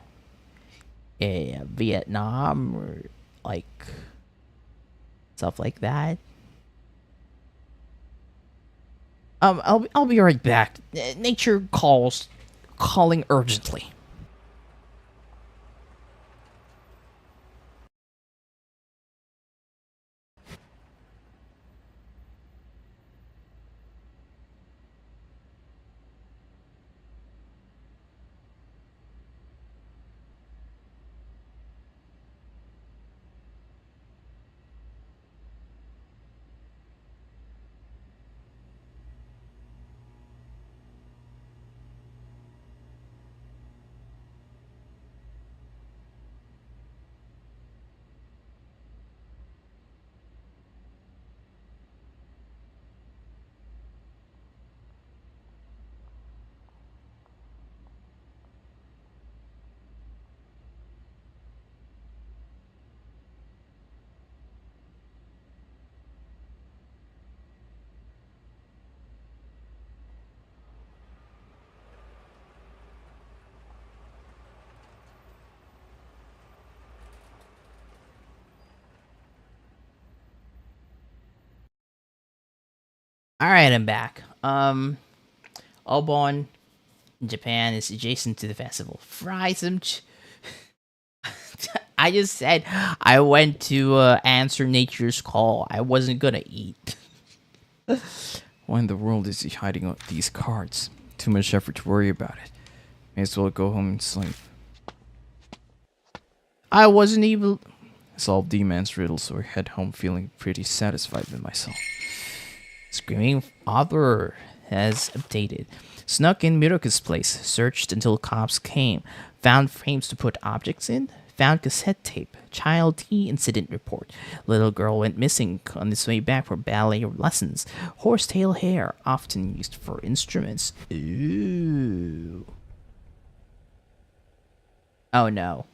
Vietnam or like stuff like that. I'll be right back. Nature calling urgently. All right, I'm back. Obon, Japan is adjacent to the festival. Fry some. I just said I went to answer nature's call. I wasn't gonna eat. Why in the world is he hiding these cards? Too much effort to worry about it. May as well go home and sleep. I wasn't even. I solved D-man's riddle, so I head home feeling pretty satisfied with myself. Screaming author has updated. Snuck in Miroka's place. Searched until cops came. Found frames to put objects in. Found cassette tape. Child tea incident report. Little girl went missing on its way back from ballet lessons. Horsetail hair, often used for instruments. Ooh. Oh no.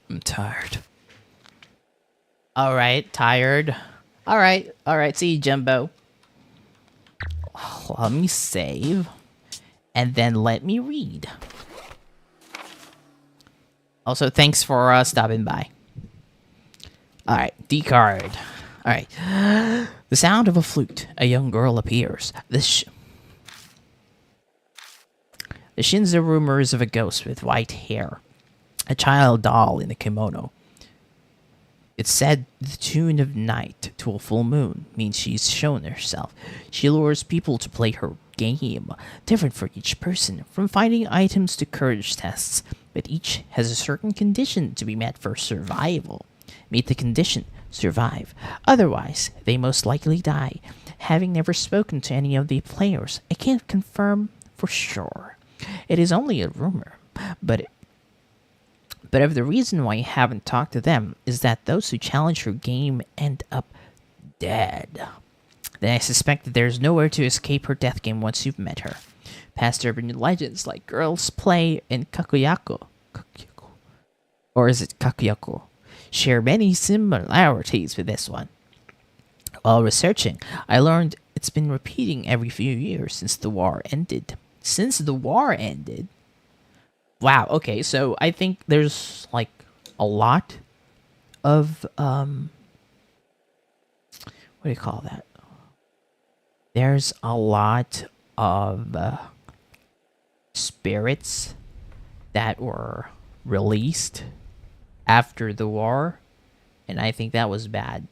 I'm tired. Alright, tired. Alright, see you, Jumbo. Let me save. And then let me read. Also, thanks for stopping by. Alright, D card. Alright. The sound of a flute. A young girl appears. The shins are rumors of a ghost with white hair. A child doll in a kimono. It's said the tune of night to a full moon means she's shown herself. She lures people to play her game, different for each person, from finding items to courage tests, but each has a certain condition to be met for survival. Meet the condition, survive. Otherwise, they most likely die. Having never spoken to any of the players, I can't confirm for sure. It is only a rumor, but if the reason why you haven't talked to them is that those who challenge her game end up dead, then I suspect that there's nowhere to escape her death game once you've met her. Past urban legends like girls play in Kakuyako, or is it Kakuyako, share many similarities with this one. While researching, I learned it's been repeating every few years since the war ended. Since the war ended? Wow, okay, so I think there's, like, a lot of, what do you call that? There's a lot of spirits that were released after the war, and I think that was bad.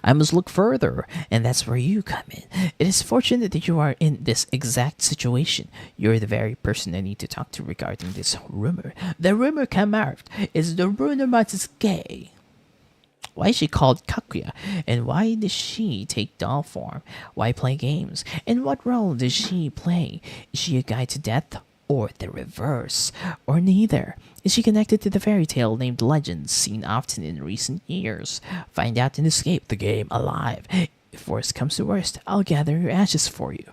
I must look further, and that's where you come in. It is fortunate that you are in this exact situation. You're the very person I need to talk to regarding this rumor. The rumor came out is the rumor is gay. Why is she called Kakuya? And why does she take doll form? Why play games? And what role does she play? Is she a guide to death? Or the reverse? Or neither? Is she connected to the fairy tale named Legends, seen often in recent years? Find out and escape the game alive. If worst comes to worst, I'll gather your ashes for you.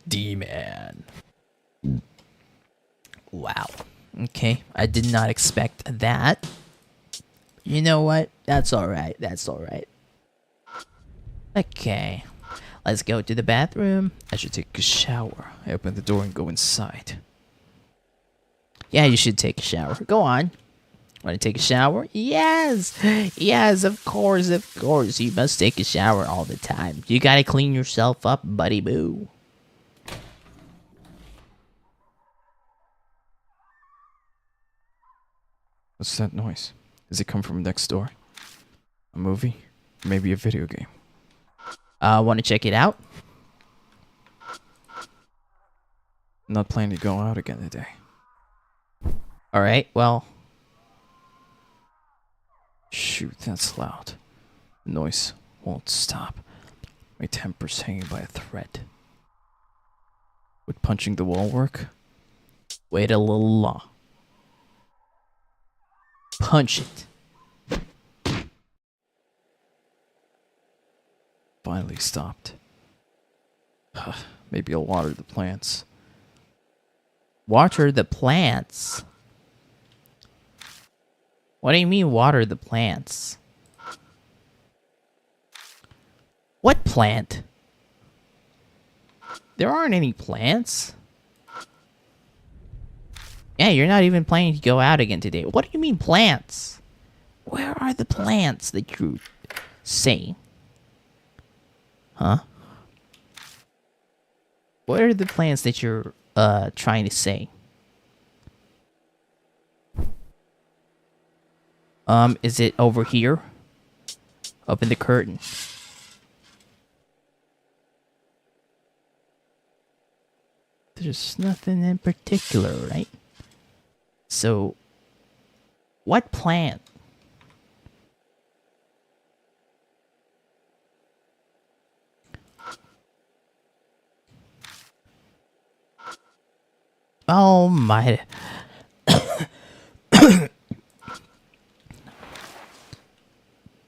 D-Man. Wow. Okay, I did not expect that. You know what? That's alright. That's alright. Okay. Let's go to the bathroom. I should take a shower. I open the door and go inside. Yeah, you should take a shower. Go on. Want to take a shower? Yes! Yes, of course, of course. You must take a shower all the time. You gotta clean yourself up, buddy boo. What's that noise? Does it come from next door? A movie? Maybe a video game? Want to check it out? I'm not planning to go out again today. Alright, well. Shoot, that's loud. The noise won't stop. My temper's hanging by a thread. Would punching the wall work? Wait a little long. Punch it. Finally stopped. Maybe I'll water the plants. Water the plants? What do you mean water the plants? What plant? There aren't any plants. Yeah, you're not even planning to go out again today. What do you mean plants? Where are the plants that you say? Huh? What are the plants that you're trying to say? Is it over here? Open the curtain. There's nothing in particular, right? So, what plant? Oh my.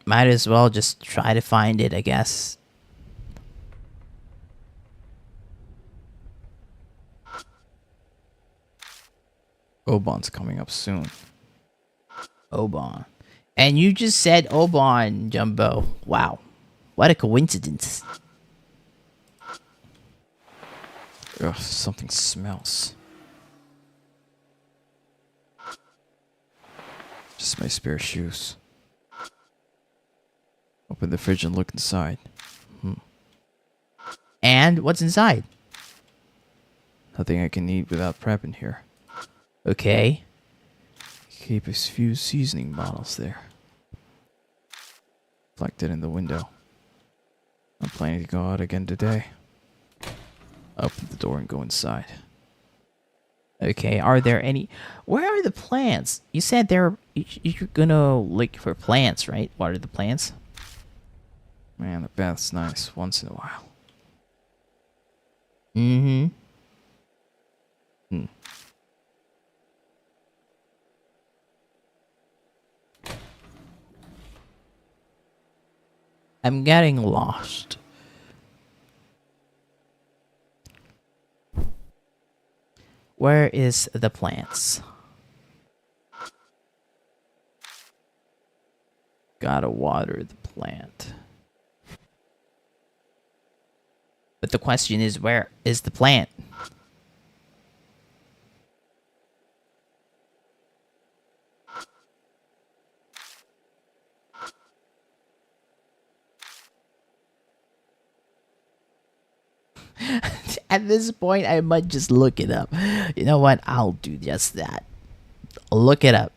Might as well just try to find it, I guess. Oban's coming up soon. Oban. And you just said Oban, Jumbo. Wow. What a coincidence. Ugh, something smells. Just my spare shoes. Open the fridge and look inside. And what's inside? Nothing I can eat without prepping here. Okay. Keep a few seasoning bottles there. Reflected in the window. I'm planning to go out again today. Open the door and go inside. Okay, are there any... Where are the plants? You said you're gonna look for plants, right? What are the plants? Man, the bath's nice once in a while. Mm-hmm. I'm getting lost. Where is the plants? Gotta water the plant. But the question is, where is the plant? At this point, I might just look it up. You know what? I'll do just that. I'll look it up.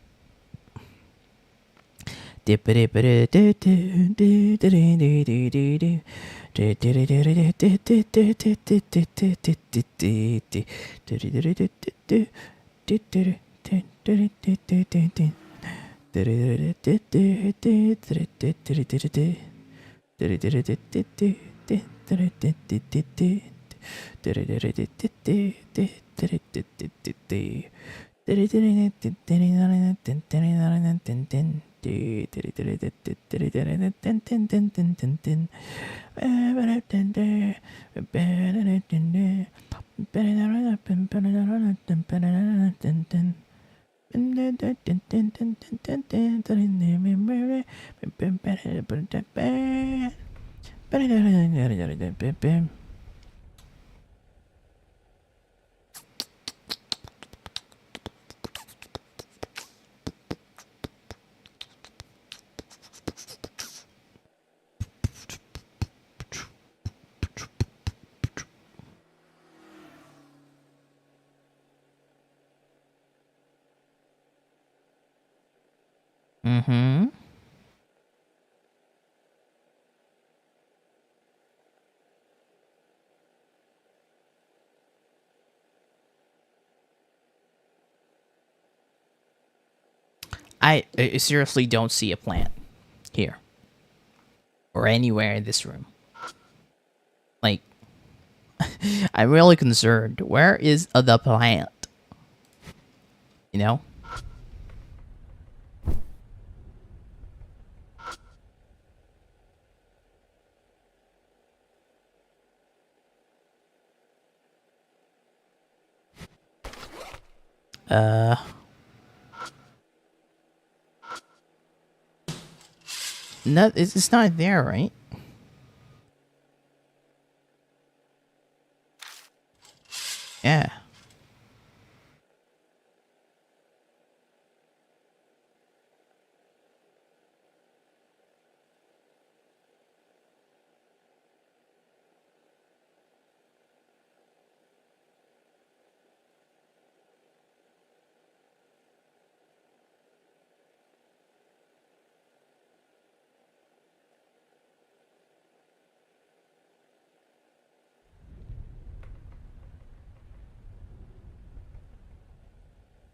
Mm-hmm. I seriously don't see a plant here or anywhere in this room. Like, I'm really concerned. Where is the plant? You know? No, it's not there, right? Yeah.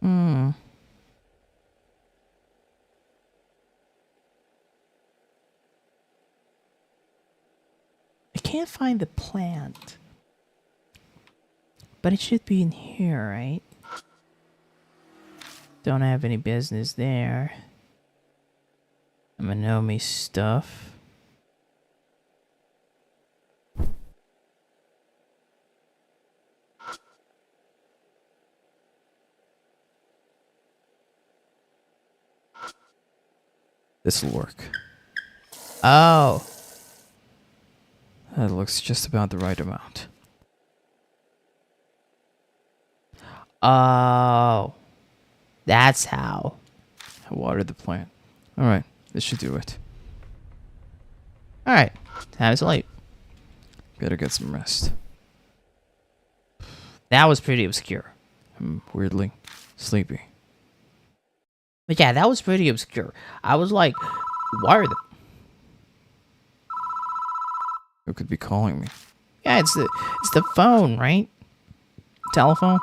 Hmm. I can't find the plant. But it should be in here, right? Don't have any business there. I'm gonna know me stuff. This'll work. Oh. That looks just about the right amount. Oh. That's how. I watered the plant. Alright, this should do it. Alright. Time to sleep. Better get some rest. That was pretty obscure. I'm weirdly sleepy. But yeah, that was pretty obscure. I was like, why are the... Who could be calling me? Yeah, it's the phone, right? Telephone?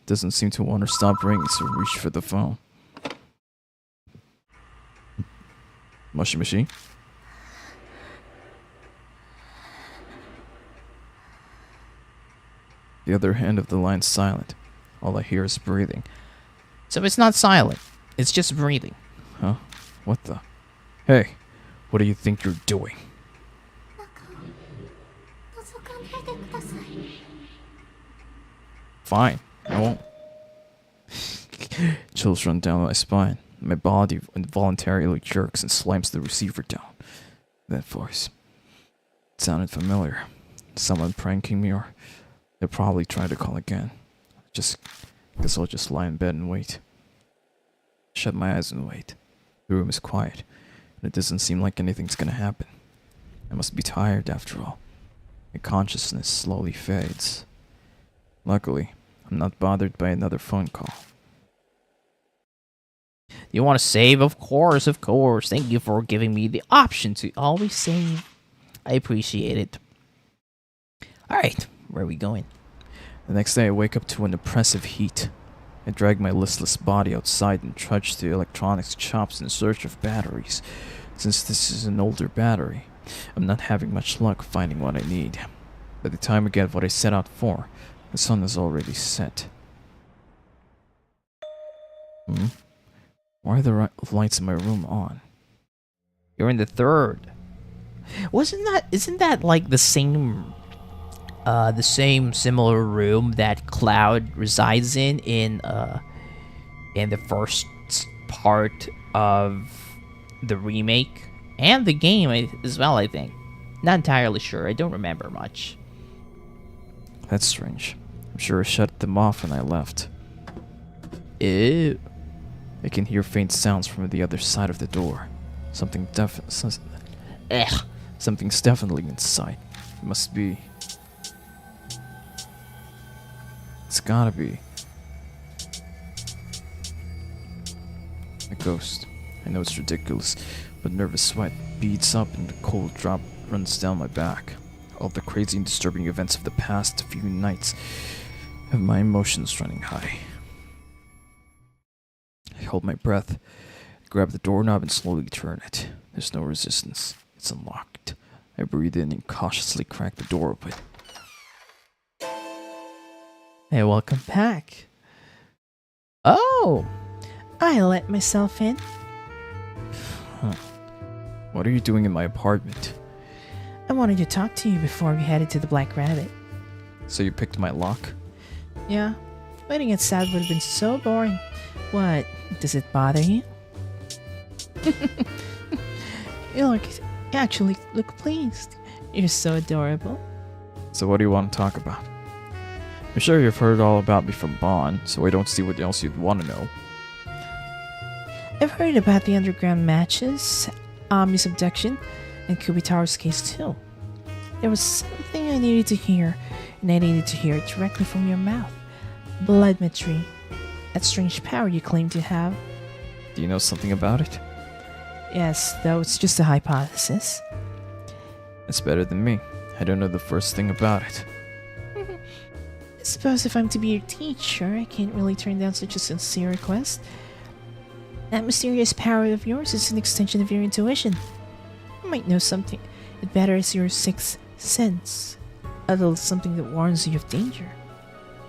Doesn't seem to want to stop ringing, so reach for the phone. Mushy mushy. The other end of the line's silent. All I hear is breathing. So it's not silent. It's just breathing. Huh? What the? Hey, what do you think you're doing? Fine, I won't. Chills run down my spine. My body involuntarily jerks and slams the receiver down. That voice. It sounded familiar. Someone pranking me, or they're probably trying to call again. Guess I'll just lie in bed and wait. Shut my eyes and wait. The room is quiet, and it doesn't seem like anything's gonna happen. I must be tired after all. My consciousness slowly fades. Luckily, I'm not bothered by another phone call. You want to save? Of course, of course. Thank you for giving me the option to always save. I appreciate it. Alright, where are we going? The next day I wake up to an oppressive heat. I drag my listless body outside and trudge to electronics shops in search of batteries. Since this is an older battery, I'm not having much luck finding what I need. By the time I get what I set out for, the sun is already set. Why are the lights in my room on? You're in the third. Isn't that like the same similar room that Cloud resides in the first part of the remake and the game as well, I think. Not entirely sure. I don't remember much. That's strange. I'm sure I shut them off when I left. Ew. I can hear faint sounds from the other side of the door. Something's definitely inside. It must be. It's gotta be a ghost. I know it's ridiculous, but nervous sweat beads up and a cold drop runs down my back. All the crazy and disturbing events of the past few nights have my emotions running high. I hold my breath, grab the doorknob and slowly turn it. There's no resistance. It's unlocked. I breathe in and cautiously crack the door open. Hey, welcome back. Oh, I let myself in. Huh. What are you doing in my apartment? I wanted to talk to you before we headed to the Black Rabbit. So you picked my lock? Yeah, waiting outside would have been so boring. What, does it bother you? You actually look pleased. You're so adorable. So what do you want to talk about? I'm sure you've heard all about me from Bond, so I don't see what else you'd want to know. I've heard about the underground matches, Ami's abduction, and Kubitaro's case too. There was something I needed to hear, and I needed to hear it directly from your mouth. Bloodmetry. That strange power you claim to have. Do you know something about it? Yes, though it's just a hypothesis. It's better than me. I don't know the first thing about it. I suppose if I'm to be your teacher, I can't really turn down such a sincere request. That mysterious power of yours is an extension of your intuition. You might know something that better as your sixth sense. A little something that warns you of danger.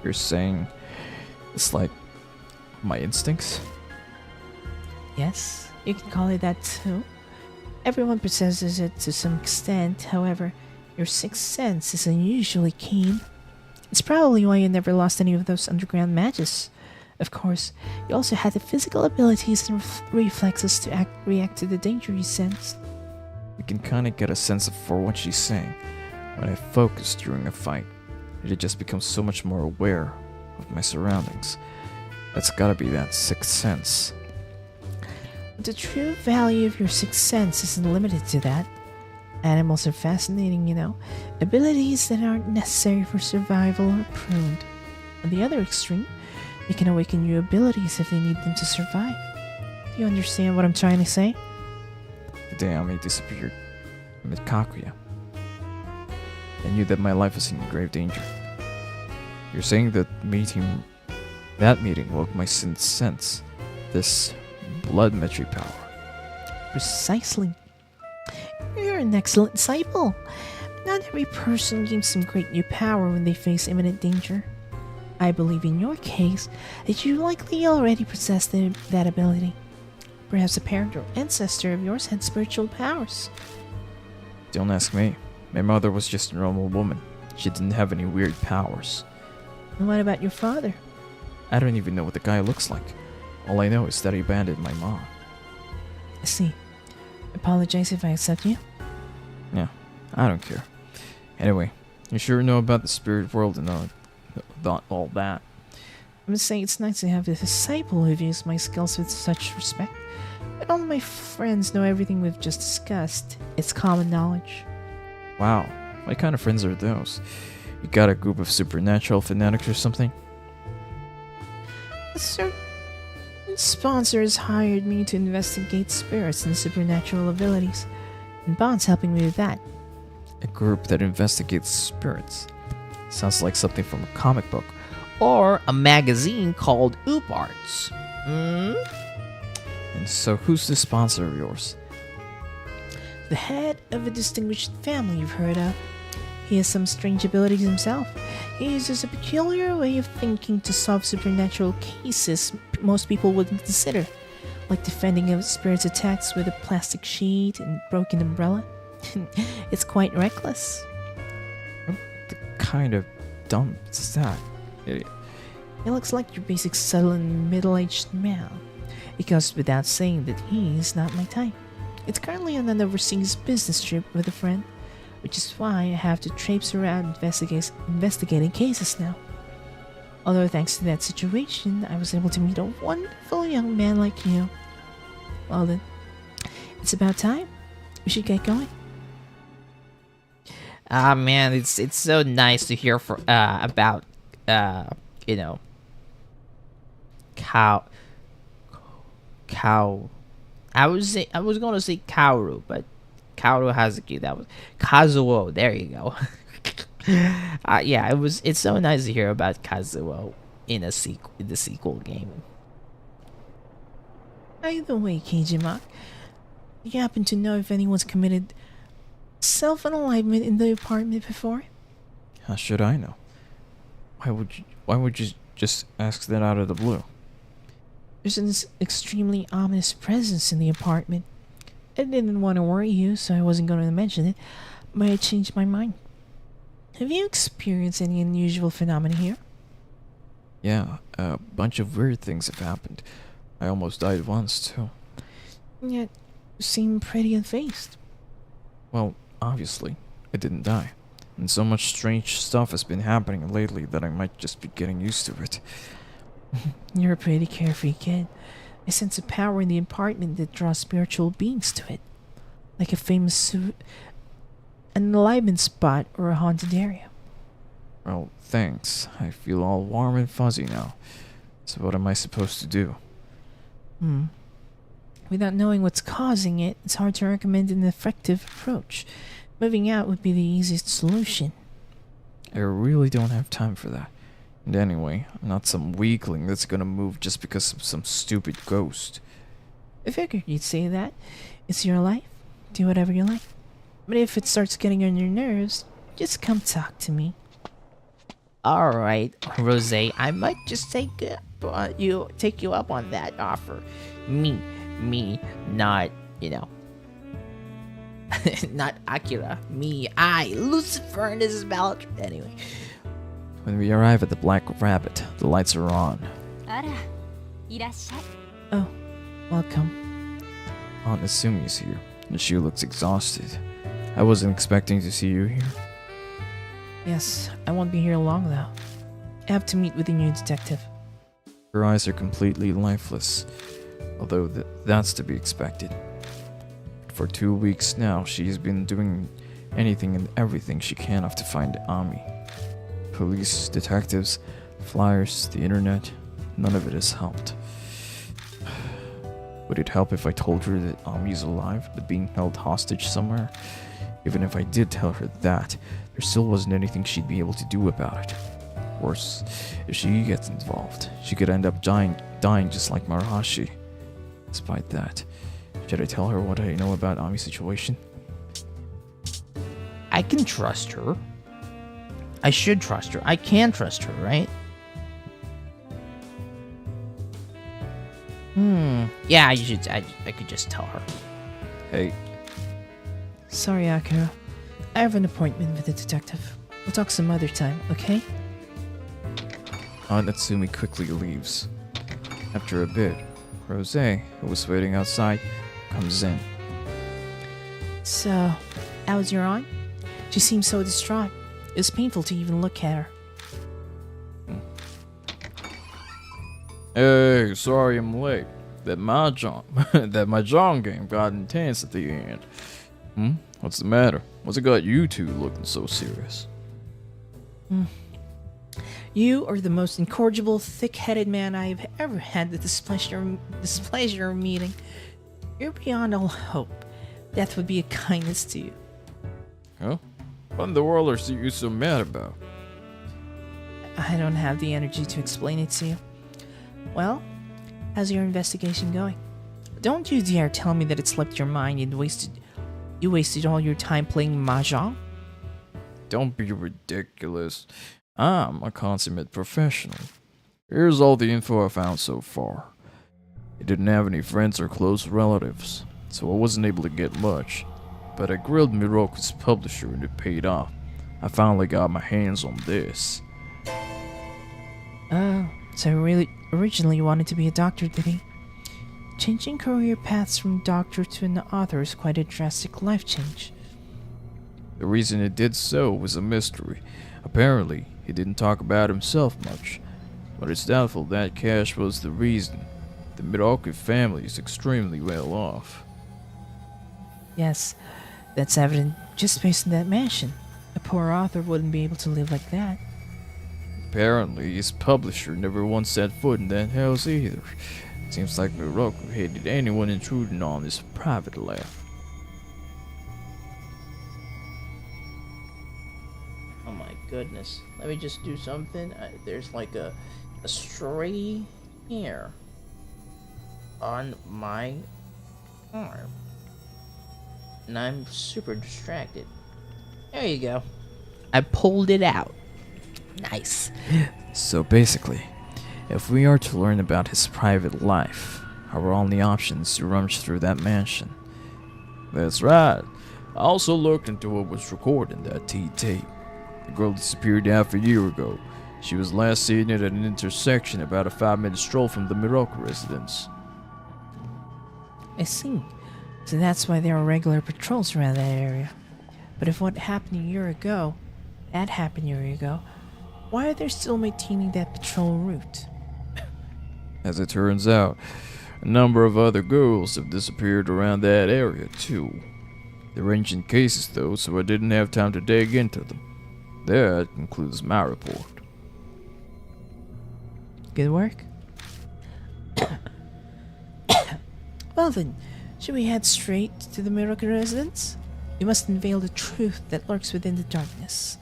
You're saying it's like my instincts? Yes, You can call it that too. Everyone possesses it to some extent, however, your sixth sense is unusually keen. It's probably why you never lost any of those underground matches. Of course, you also had the physical abilities and reflexes to react to the danger you sensed. You can kinda get a sense for what she's saying. When I focus during a fight, it just becomes so much more aware of my surroundings. That's gotta be that sixth sense. The true value of your sixth sense isn't limited to that. Animals are fascinating, you know. Abilities that aren't necessary for survival are pruned. On the other extreme, they can awaken new abilities if they need them to survive. Do you understand what I'm trying to say? The day Ami disappeared, I met Kakuya. I knew that my life was in grave danger. You're saying that meeting woke my sixth sense, this blood metric power. Precisely. You're an excellent disciple. Not every person gains some great new power when they face imminent danger. I believe in your case that you likely already possess that ability. Perhaps a parent or ancestor of yours had spiritual powers. Don't ask me. My mother was just a normal woman. She didn't have any weird powers. And what about your father? I don't even know what the guy looks like. All I know is that he abandoned my mom. I see. Apologize if I accept you. Yeah, I don't care. Anyway, you sure know about the spirit world and all that. I must say it's nice to have a disciple who views my skills with such respect. But all my friends know everything we've just discussed. It's common knowledge. Wow, what kind of friends are those? You got a group of supernatural fanatics or something? A certain sponsor has hired me to investigate spirits and supernatural abilities, and Bond's helping me with that. A group that investigates spirits. Sounds like something from a comic book. Or a magazine called ujrts. And so who's the sponsor of yours? The head of a distinguished family you've heard of. He has some strange abilities himself. He uses a peculiar way of thinking to solve supernatural cases most people wouldn't consider, like defending a spirit's attacks with a plastic sheet and broken umbrella. It's quite reckless. What kind of dumb is that? It looks like your basic subtle and middle-aged man. It goes without saying that he's not my type. It's currently on an overseas business trip with a friend, which is why I have to traipse around investigating cases now. Although thanks to that situation, I was able to meet a wonderful young man like you. Well then, it's about time. We should get going. Ah man, it's so nice to hear about you know, cow. I was gonna say Kaoru, but Kaoru Hazuki. That was Kazuo. There you go. Yeah, it's so nice to hear about Kazuo in the sequel game. By the way, Keijima, do you happen to know if anyone's committed self-unalignment in the apartment before? How should I know? Why would you just ask that out of the blue? There's an extremely ominous presence in the apartment. I didn't want to worry you, so I wasn't going to mention it, but I changed my mind. Have you experienced any unusual phenomena here? Yeah, a bunch of weird things have happened. I almost died once, too. Yet, you seem pretty unfazed. Well, obviously, I didn't die. And so much strange stuff has been happening lately that I might just be getting used to it. You're a pretty carefree kid. I sense a power in the apartment that draws spiritual beings to it. Like a famous an enlivenment spot or a haunted area. Well, thanks. I feel all warm and fuzzy now. So what am I supposed to do? Without knowing what's causing it, it's hard to recommend an effective approach. Moving out would be the easiest solution. I really don't have time for that. And anyway, I'm not some weakling that's gonna move just because of some stupid ghost. I figured you'd say that. It's your life. Do whatever you like. But if it starts getting on your nerves, just come talk to me. Alright, Rose, I might just take you up on that offer. Me, Me, not, not Akira. Me, I, Lucifer, and this is Bellatrix. Anyway. When we arrive at the Black Rabbit, the lights are on. あら、いらっしゃい。 Oh, welcome. Aunt Asumi's here, and she looks exhausted. I wasn't expecting to see you here. Yes, I won't be here long though. I have to meet with the new detective. Her eyes are completely lifeless, although that's to be expected. For 2 weeks now, she's been doing anything and everything she can to find Ami. Police, detectives, flyers, the internet, none of it has helped. Would it help if I told her that Ami's alive but being held hostage somewhere? Even if I did tell her that, there still wasn't anything she'd be able to do about it. Worse, if she gets involved, she could end up dying just like Marahashi. Despite that, should I tell her what I know about Ami's situation? I can trust her. I should trust her. I can trust her, right? Yeah, I could just tell her. Hey, Sorry, Akira. I have an appointment with the detective. We'll talk some other time, okay? Aunt Natsumi quickly leaves. After a bit, Rose, who was waiting outside, comes in. So, how was your aunt? She seemed so distraught. It was painful to even look at her. Hey, sorry I'm late. That mahjong game got intense at the end. What's the matter? What's it got you two looking so serious? You are the most incorrigible, thick-headed man I have ever had the displeasure of meeting. You're beyond all hope. Death would be a kindness to you. Huh? What in the world are you so mad about? I don't have the energy to explain it to you. Well, how's your investigation going? Don't you dare tell me that it slipped your mind and you wasted all your time playing mahjong? Don't be ridiculous. I'm a consummate professional. Here's all the info I found so far. I didn't have any friends or close relatives, so I wasn't able to get much. But I grilled Miroku's publisher and it paid off. I finally got my hands on this. Oh, so really originally you wanted to be a doctor, did he? Changing career paths from doctor to an author is quite a drastic life change. The reason it did so was a mystery. Apparently, he didn't talk about himself much, but it's doubtful that cash was the reason. The Miroku family is extremely well off. Yes, that's evident just based on that mansion. A poor author wouldn't be able to live like that. Apparently, his publisher never once set foot in that house either. Seems like Miroku hated anyone intruding on his private life. Oh my goodness. Let me just do something. There's like a stray hair on my arm. And I'm super distracted. There you go. I pulled it out. Nice. So basically, if we are to learn about his private life, our only option is to rummage through that mansion. That's right. I also looked into what was recorded in that T-tape. The girl disappeared half a year ago. She was last seen at an intersection about a 5-minute stroll from the Miroku residence. I see. So that's why there are regular patrols around that area. But if what happened a year ago, why are they still maintaining that patrol route? As it turns out, a number of other girls have disappeared around that area too. They're ancient cases though, so I didn't have time to dig into them. That concludes my report. Good work. Well then, should we head straight to the Miroku residence? We must unveil the truth that lurks within the darkness.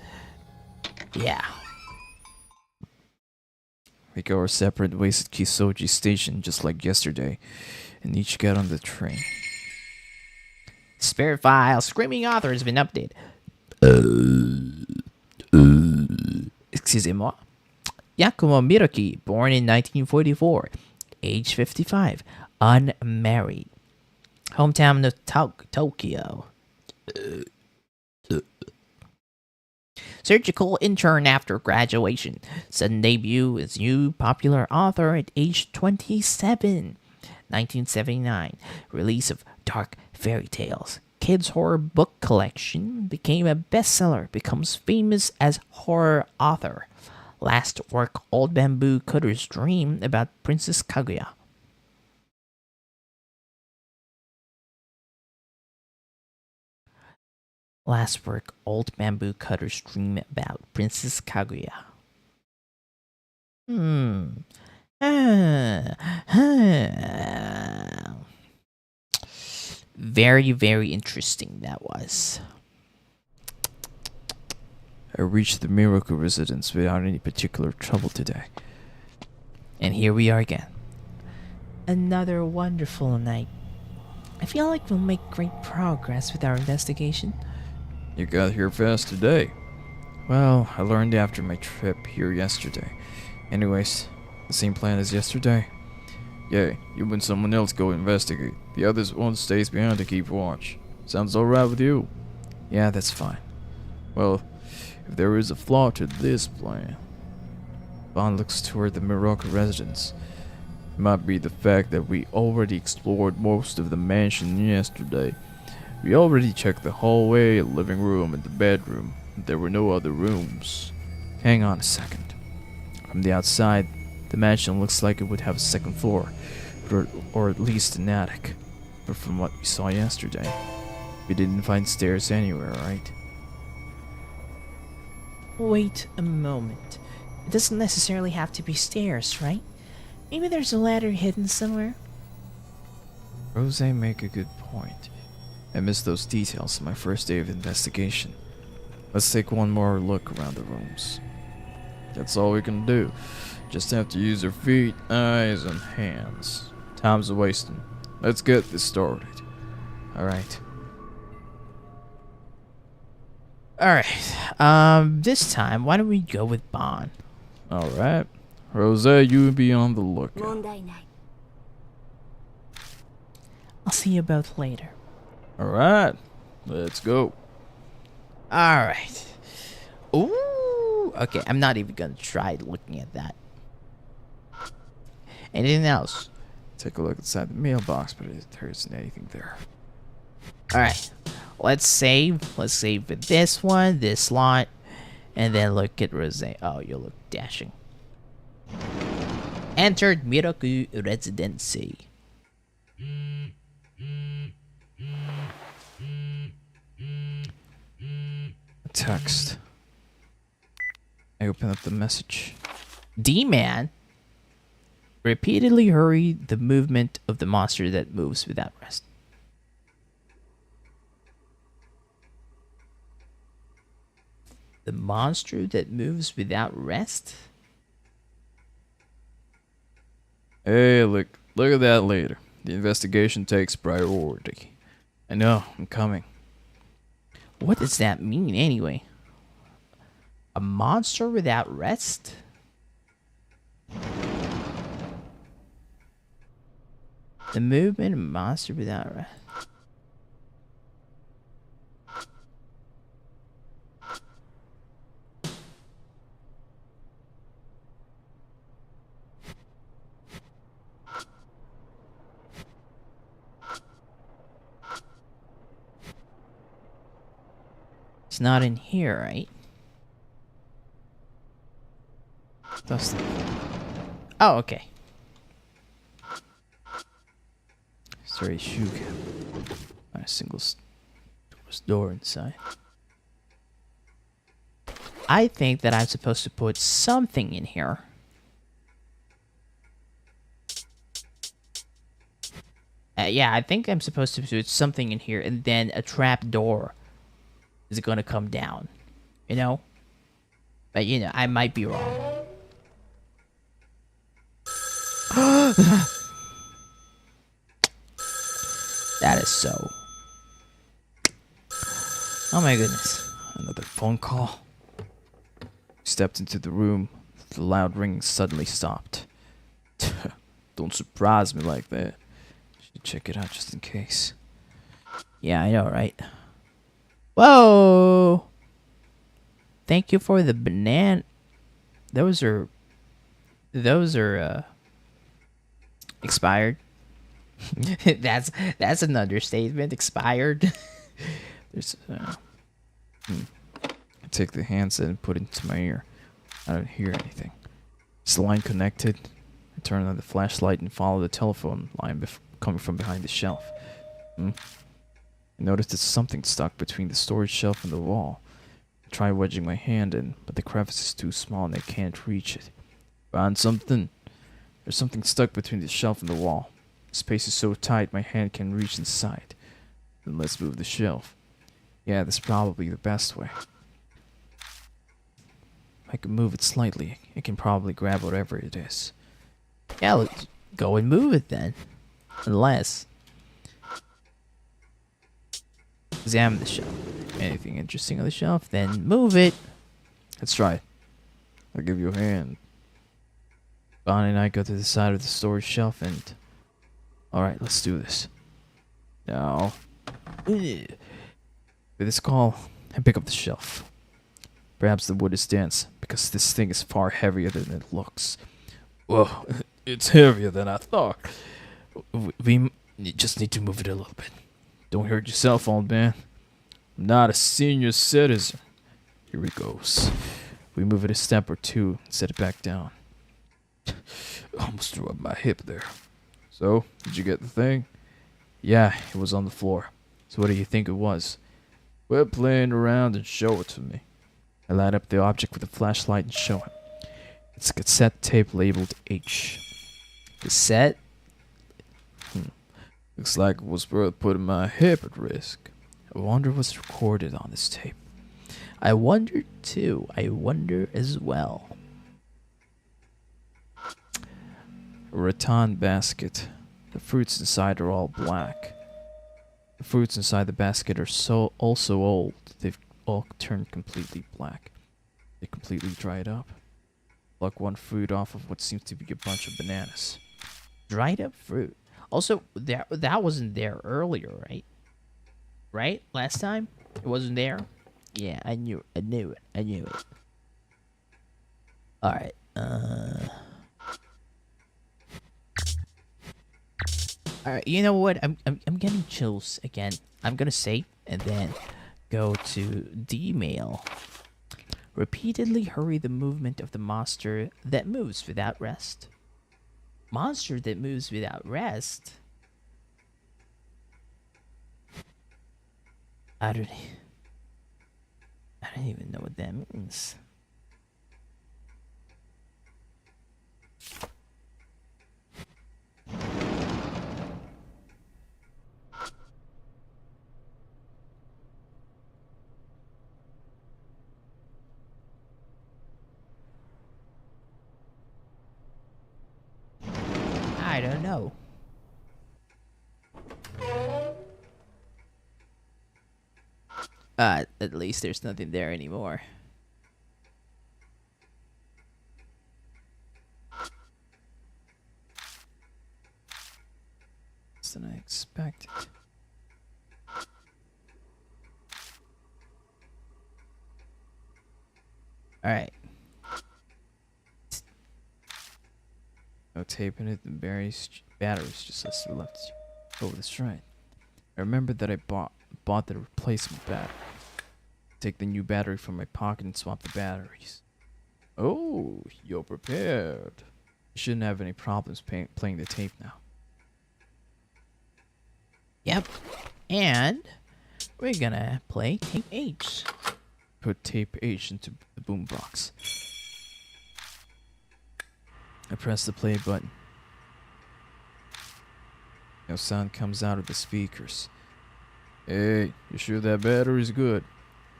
Yeah. We go our separate ways at Kisoji Station just like yesterday, and each get on the train. Spirit file. Screaming author has been updated. Excusez-moi. Yakumo Miroki, born in 1944, age 55, unmarried. Hometown of Tokyo. Surgical intern after graduation. Sudden debut as new popular author at age 27. 1979. Release of Dark Fairy Tales. Kids' horror book collection. Became a bestseller. Becomes famous as horror author. Last work, Old Bamboo Cutter's Dream about Princess Kaguya. Last work, Old Bamboo Cutter's Dream about Princess Kaguya. Very, very interesting that was. I reached the Miracle residence without any particular trouble today. And here we are again. Another wonderful night. I feel like we'll make great progress with our investigation. You got here fast today. Well, I learned after my trip here yesterday. Anyways, the same plan as yesterday. Yeah, you and someone else go investigate. The others one stays behind to keep watch. Sounds alright with you? Yeah, that's fine. Well, if there is a flaw to this plan... Bond looks toward the Morocco residence. It might be the fact that we already explored most of the mansion yesterday. We already checked the hallway, living room, and the bedroom. There were no other rooms. Hang on a second. From the outside, the mansion looks like it would have a second floor, or at least an attic. But from what we saw yesterday, we didn't find stairs anywhere, right? Wait a moment. It doesn't necessarily have to be stairs, right? Maybe there's a ladder hidden somewhere. Rose make a good point. I missed those details on my first day of investigation. Let's take one more look around the rooms. That's all we can do. Just have to use our feet, eyes, and hands. Time's a wasting. Let's get this started. Alright. This time, why don't we go with Bond? Alright. Rose, you be on the lookout. 問題ない I'll see you both later. Alright. Let's go. Alright. Ooh. Okay, I'm not even gonna try looking at that. Anything else? Take a look inside the mailbox, but there isn't anything there. Alright. Let's save. Let's save with this one, this slot, and then look at Rose. Oh, you look dashing. Entered Miracle Residency. Text. I open up the message. D-Man repeatedly hurried the movement of the monster that moves without rest. The monster that moves without rest? Hey, look at that later. The investigation takes priority. I know, I'm coming. What does that mean anyway? A monster without rest? The movement of a monster without rest. It's not in here, right? That's Oh, okay. Is there a shoe cap? Not a single door inside. I think that I'm supposed to put something in here. Yeah, I think I'm supposed to put something in here, and then a trap door is going to come down. You know? But, you know, I might be wrong. That is so. Oh my goodness. Another phone call. Stepped into the room. The loud ringing suddenly stopped. Don't surprise me like that. Should check it out just in case. Yeah, I know, right? Whoa! Thank you for the banana. Those are expired. that's an understatement. Expired. There's I take the handset and put it into my ear. I don't hear anything. Is the line connected? I turn on the flashlight and follow the telephone line coming from behind the shelf. I notice there's something stuck between the storage shelf and the wall. I try wedging my hand in, but the crevice is too small and I can't reach it. Found something? There's something stuck between the shelf and the wall. The space is so tight my hand can reach inside. Then let's move the shelf. Yeah, that's probably the best way. If I can move it slightly, I can probably grab whatever it is. Yeah, let's go and move it then. Unless. Examine the shelf. Anything interesting on the shelf, then move it. Let's try it. I'll give you a hand. Bonnie and I go to the side of the storage shelf and... Alright, let's do this. Now... With this call, I pick up the shelf. Perhaps the wood is dense, because this thing is far heavier than it looks. Whoa, it's heavier than I thought. We just need to move it a little bit. Don't hurt yourself, old man. I'm not a senior citizen. Here it goes. We move it a step or two and set it back down. Almost threw up my hip there. So, did you get the thing? Yeah, it was on the floor. So what do you think it was? Quit playing around and show it to me. I light up the object with a flashlight and show him. It's a cassette tape labeled H. Cassette? Looks like it was worth putting my hip at risk. I wonder what's recorded on this tape. I wonder too. I wonder as well. A rattan basket. The fruits inside are all black. The fruits inside the basket are also old. They've all turned completely black. They completely dried up. Pluck one fruit off of what seems to be a bunch of bananas. Dried up fruit. Also, that wasn't there earlier, right? Right? Last time? It wasn't there? Yeah, I knew it. Alright, Alright, you know what? I'm getting chills again. I'm gonna save and then go to D-mail. Repeatedly hurry the movement of the monster that moves without rest. Monster that moves without rest? I don't even know what that means. I don't know. At least there's nothing there anymore. Less than I expected. Alright. No tape in it, and batteries just left. Oh, that's right. I remember that I bought the replacement battery. Take the new battery from my pocket and swap the batteries. Oh, you're prepared. You shouldn't have any problems playing the tape now. Yep. And we're gonna play tape H. Put tape H into the boombox. I press the play button. No sound comes out of the speakers. Hey, you sure that battery's good?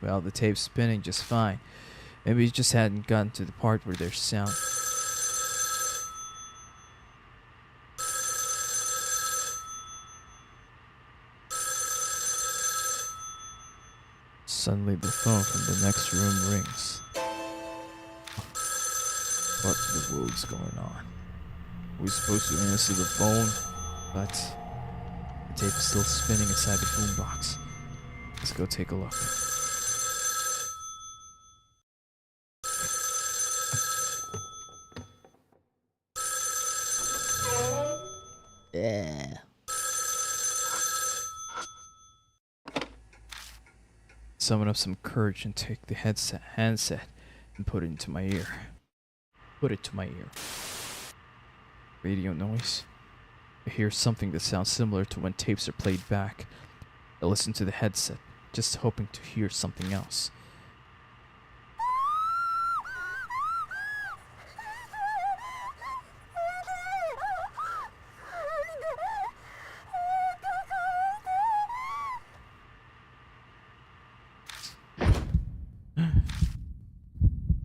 Well, the tape's spinning just fine. Maybe it just hadn't gotten to the part where there's sound. Suddenly the phone from the next room rings. What the world's going on? Are we supposed to answer the phone? But The tape is still spinning inside the boombox. Let's go take a look. Yeah. Summon up some courage and take the handset and put it into my ear. Put it to my ear. Radio noise. I hear something that sounds similar to when tapes are played back. I listen to the headset, just hoping to hear something else.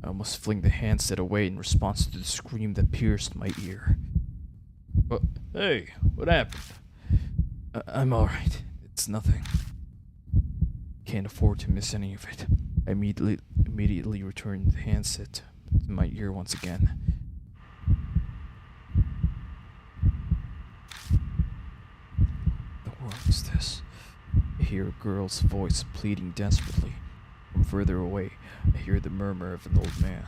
I almost fling the handset away in response to the scream that pierced my ear. Hey, what happened? I'm alright. It's nothing. Can't afford to miss any of it. I immediately returned the handset to my ear once again. What is this? I hear a girl's voice pleading desperately. From further away, I hear the murmur of an old man.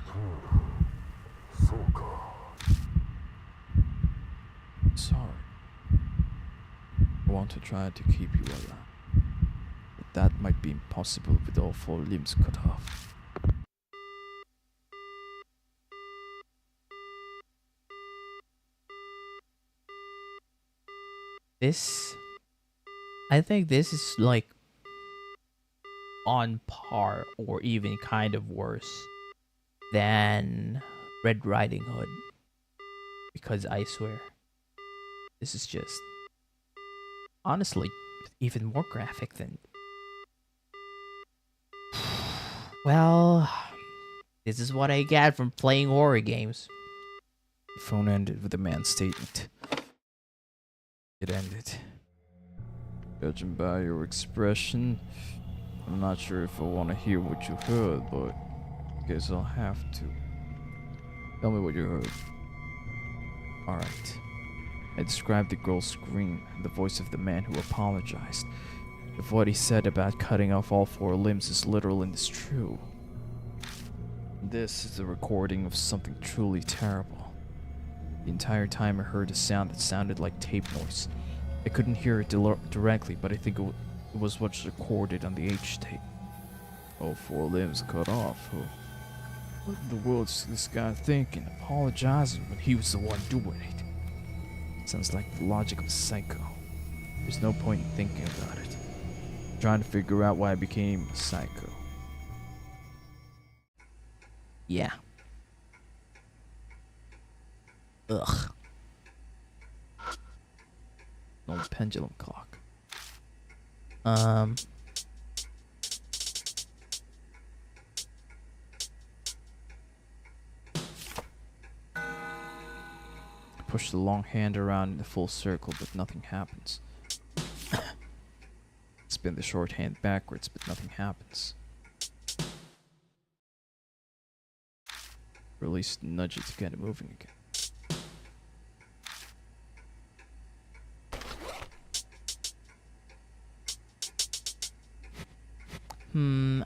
Sorry. I want to try to keep you alive, but that might be impossible with all 4 limbs cut off. I think this is like on par or even kind of worse than Red Riding Hood, because I swear this is just honestly even more graphic than well, this is what I get from playing horror games. The phone ended with a man's statement. It ended. Judging by your expression, I'm not sure if I want to hear what you heard, but I guess I'll have to. Tell me what you heard. Alright. I described the girl's scream and the voice of the man who apologized. If what he said about cutting off all 4 limbs is literal and is true, this is a recording of something truly terrible. The entire time I heard a sound that sounded like tape noise. I couldn't hear it directly, but I think it was what's recorded on the H tape. All 4 limbs cut off. What in the world's this guy thinking? Apologizing when he was the one doing it. Sounds like the logic of a psycho. There's no point in thinking about it. I'm trying to figure out why I became a psycho. Yeah. Ugh. No pendulum clock. Push the long hand around in a full circle, but nothing happens. Spin the short hand backwards, but nothing happens. Or at least nudge it to get it moving again.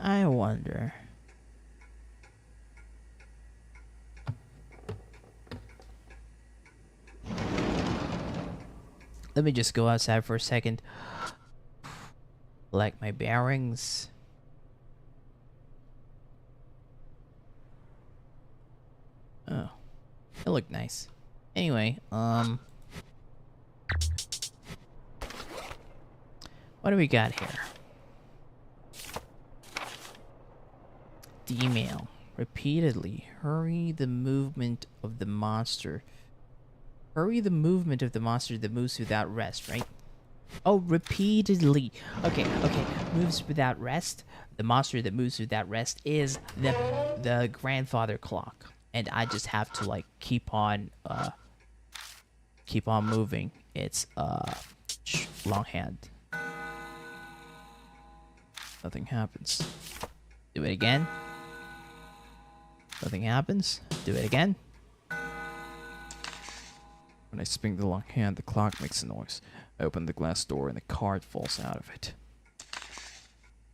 I wonder. Let me just go outside for a second. Like my bearings. Oh, it looked nice. Anyway, what do we got here? The email. Repeatedly hurry the movement of the monster. Hurry the movement of the monster that moves without rest, right? Oh, repeatedly. Okay. Moves without rest. The monster that moves without rest is the grandfather clock. And I just have to like keep on moving. It's long hand. Nothing happens. Do it again. Nothing happens. Do it again. When I swing the long hand, the clock makes a noise. I open the glass door and the card falls out of it.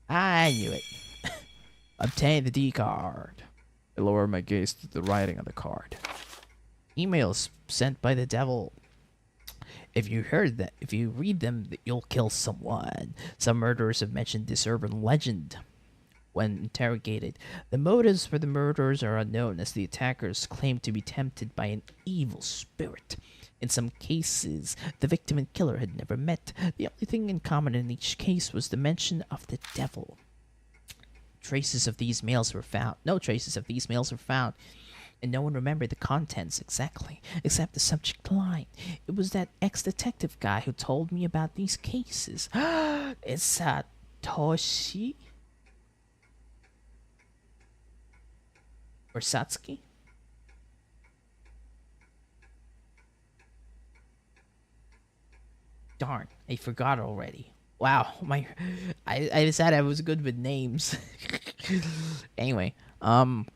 I knew it. Obtain the D card. I lower my gaze to the writing on the card. Emails sent by the devil. If you read them, you'll kill someone. Some murderers have mentioned this urban legend. When interrogated, the motives for the murders are unknown, as the attackers claim to be tempted by an evil spirit. In some cases, the victim and killer had never met. The only thing in common in each case was the mention of the devil. No traces of these mails were found, and no one remembered the contents exactly, except the subject line. It was that ex-detective guy who told me about these cases. It's Satoshi? Or Satsuki? Darn, I forgot already. Wow, I decided I was good with names. Anyway, that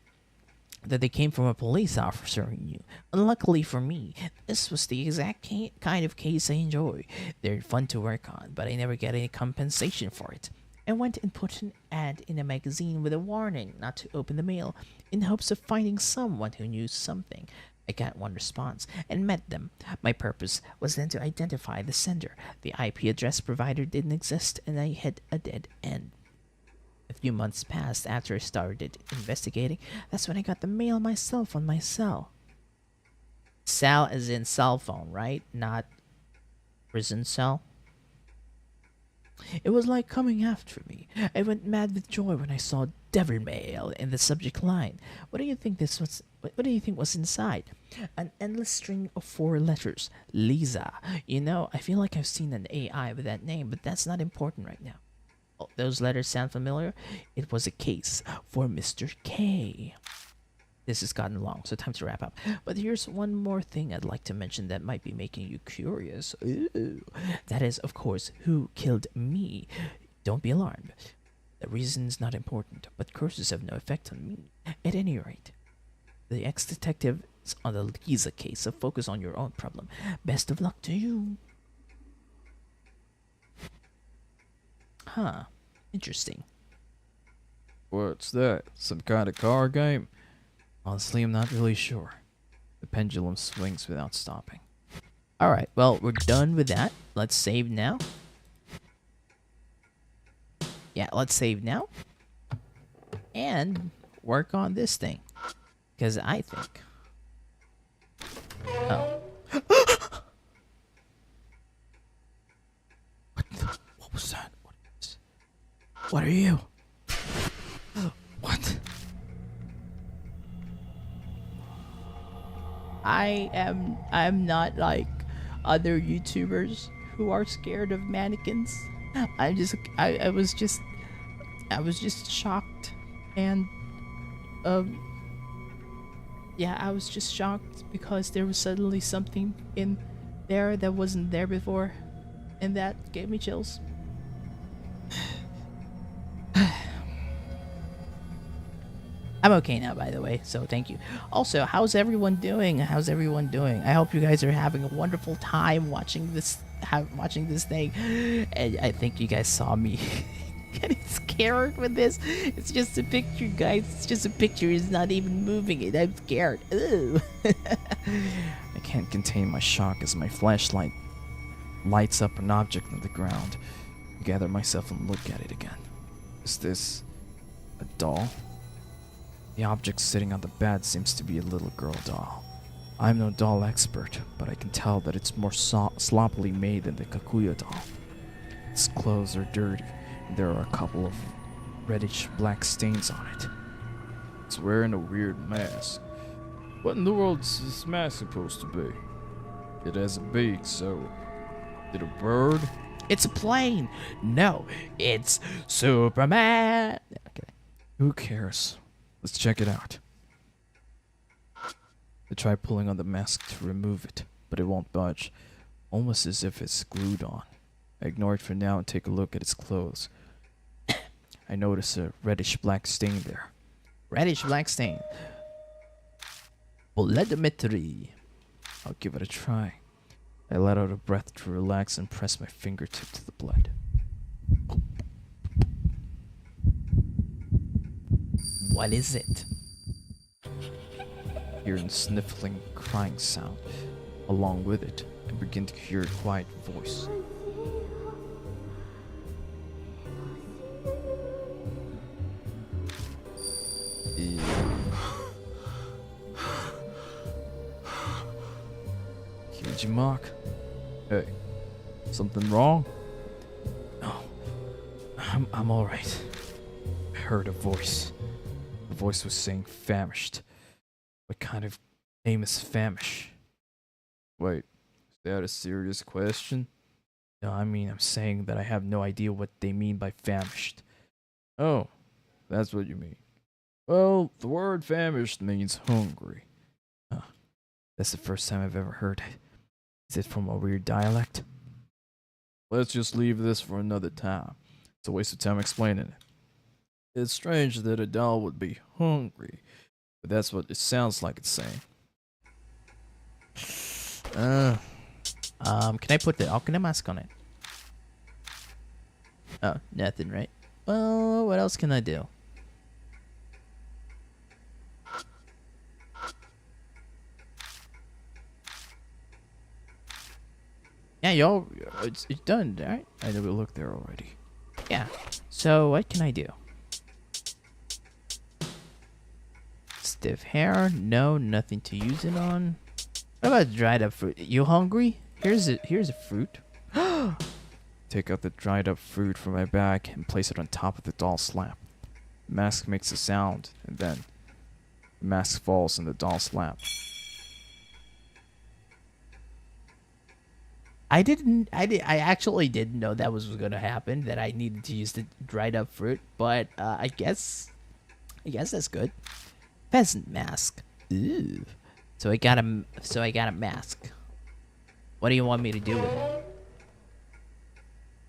they came from a police officer who knew. Unluckily for me, this was the exact kind of case I enjoy. They're fun to work on, but I never get any compensation for it. I went and put an ad in a magazine with a warning not to open the mail, in hopes of finding someone who knew something. I got one response and met them. My purpose was then to identify the sender. The IP address provider didn't exist, and I hit a dead end. A few months passed after I started investigating. That's when I got the mail myself on my cell. Cell as in cell phone, right? Not prison cell. It was like coming after me. I went mad with joy when I saw devil mail in the subject line. What do you think was inside? An endless string of 4 letters. Lisa. You know, I feel like I've seen an AI with that name, but that's not important right now. Oh, those letters sound familiar? It was a case for Mr. K. This has gotten long, so time to wrap up. But here's one more thing I'd like to mention that might be making you curious. Ooh. That is, of course, who killed me. Don't be alarmed. The reason's not important, but curses have no effect on me. At any rate, the ex-detective is on the Lisa case, so focus on your own problem. Best of luck to you. Huh. Interesting. What's that? Some kind of car game? Honestly, I'm not really sure. The pendulum swings without stopping. Alright, well, we're done with that. Let's save now. Yeah, let's save now. And work on this thing. Because I think... Oh. What was that? What are you? What? I'm not like other YouTubers who are scared of mannequins. I was just shocked, and yeah, I was just shocked because there was suddenly something in there that wasn't there before, and that gave me chills. I'm okay now, by the way, so thank you. Also, how's everyone doing? I hope you guys are having a wonderful time watching this thing. And I think you guys saw me getting scared with this. It's just a picture, guys. It's just a picture. It's not even moving it. I'm scared. Ooh. I can't contain my shock as my flashlight lights up an object on the ground. I gather myself and look at it again. Is this a doll? The object sitting on the bed seems to be a little girl doll. I'm no doll expert, but I can tell that it's more sloppily made than the Kakuya doll. Its clothes are dirty, and there are a couple of reddish-black stains on it. It's wearing a weird mask. What in the world is this mask supposed to be? It has a beak, so... Is it a bird? It's a plane. No, it's Superman. Okay. Who cares? Let's check it out. I try pulling on the mask to remove it, but it won't budge, almost as if it's glued on. I ignore it for now and take a look at its clothes. I notice a reddish-black stain there. Reddish-black stain. Polydmetry. I'll give it a try. I let out a breath to relax and press my fingertip to the blood. What is it? Hear a sniffling, crying sound. Along with it, I begin to hear a quiet voice. Huge Mark. Hey, something wrong? No, I'm all right. I heard a voice. The voice was saying famished. What kind of name is famish? Wait, is that a serious question? No, I mean, I'm saying that I have no idea what they mean by famished. Oh, that's what you mean. Well, the word famished means hungry. Huh. That's the first time I've ever heard it. Is it from a weird dialect? Let's just leave this for another time. It's a waste of time explaining it. It's strange that a doll would be hungry, but that's what it sounds like it's saying. Can I put the Okina mask on it? Oh, nothing, right? Well, what else can I do? Yeah, y'all, it's done, right? I never looked there already. Yeah. So, what can I do? Stiff hair? No, nothing to use it on. What about dried up fruit? You hungry? Here's a fruit. Take out the dried up fruit from my bag and place it on top of the doll's lap. The mask makes a sound, and then the mask falls in the doll's lap. I actually didn't know that was gonna happen, that I needed to use the dried up fruit, but I guess that's good. Pheasant mask. Ooh. So I got a mask. What do you want me to do with it?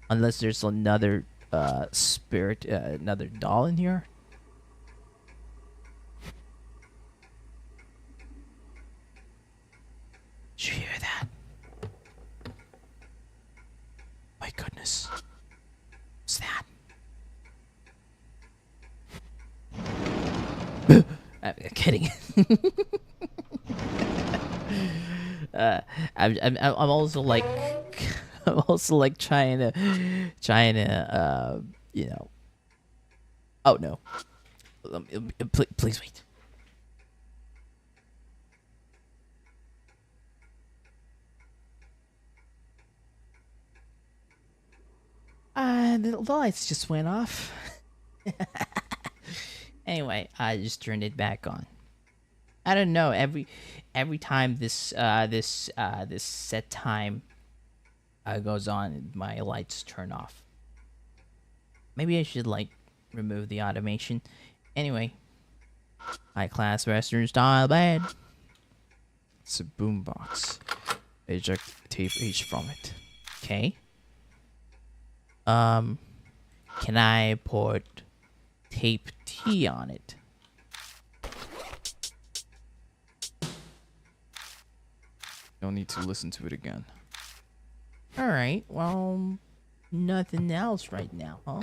Unless there's another spirit, another doll in here. Did you hear that? My goodness. What's that? I'm kidding. I'm also like trying to you know. Oh no. Please wait. The lights just went off. Anyway, I just turned it back on. I don't know. Every time this set time goes on, my lights turn off. Maybe I should like remove the automation. Anyway, high class Western style bed. It's a boombox. Eject tape H from it. Okay. Can I put tape T on it? You'll need to listen to it again. Alright, well, nothing else right now, huh?